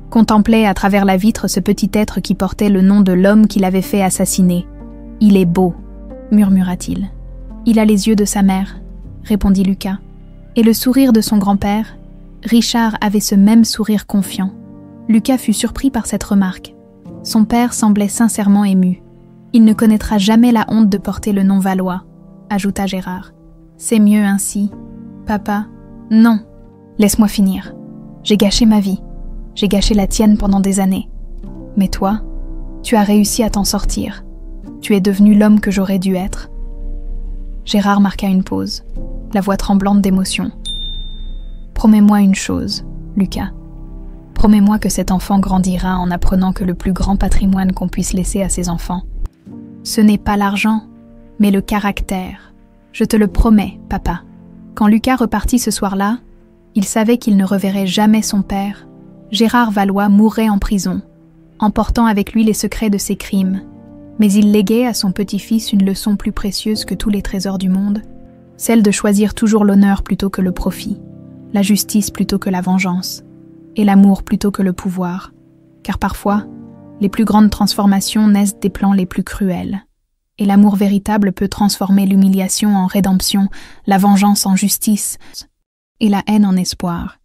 contemplait à travers la vitre ce petit être qui portait le nom de l'homme qui l'avait fait assassiner. « Il est beau », murmura-t-il. « Il a les yeux de sa mère », répondit Lucas. Et le sourire de son grand-père, Richard avait ce même sourire confiant. Lucas fut surpris par cette remarque. Son père semblait sincèrement ému. « Il ne connaîtra jamais la honte de porter le nom Valois », ajouta Gérard. « C'est mieux ainsi. Papa, non. Laisse-moi finir. J'ai gâché ma vie. J'ai gâché la tienne pendant des années. Mais toi, tu as réussi à t'en sortir. Tu es devenu l'homme que j'aurais dû être. » Gérard marqua une pause, la voix tremblante d'émotion. « Promets-moi une chose, Lucas. Promets-moi que cet enfant grandira en apprenant que le plus grand patrimoine qu'on puisse laisser à ses enfants, ce n'est pas l'argent, mais le caractère. Je te le promets, papa. » Quand Lucas repartit ce soir-là, il savait qu'il ne reverrait jamais son père. Gérard Valois mourrait en prison, emportant avec lui les secrets de ses crimes. Mais il léguait à son petit-fils une leçon plus précieuse que tous les trésors du monde, celle de choisir toujours l'honneur plutôt que le profit, la justice plutôt que la vengeance, et l'amour plutôt que le pouvoir. Car parfois, les plus grandes transformations naissent des plans les plus cruels. Et l'amour véritable peut transformer l'humiliation en rédemption, la vengeance en justice, et la haine en espoir.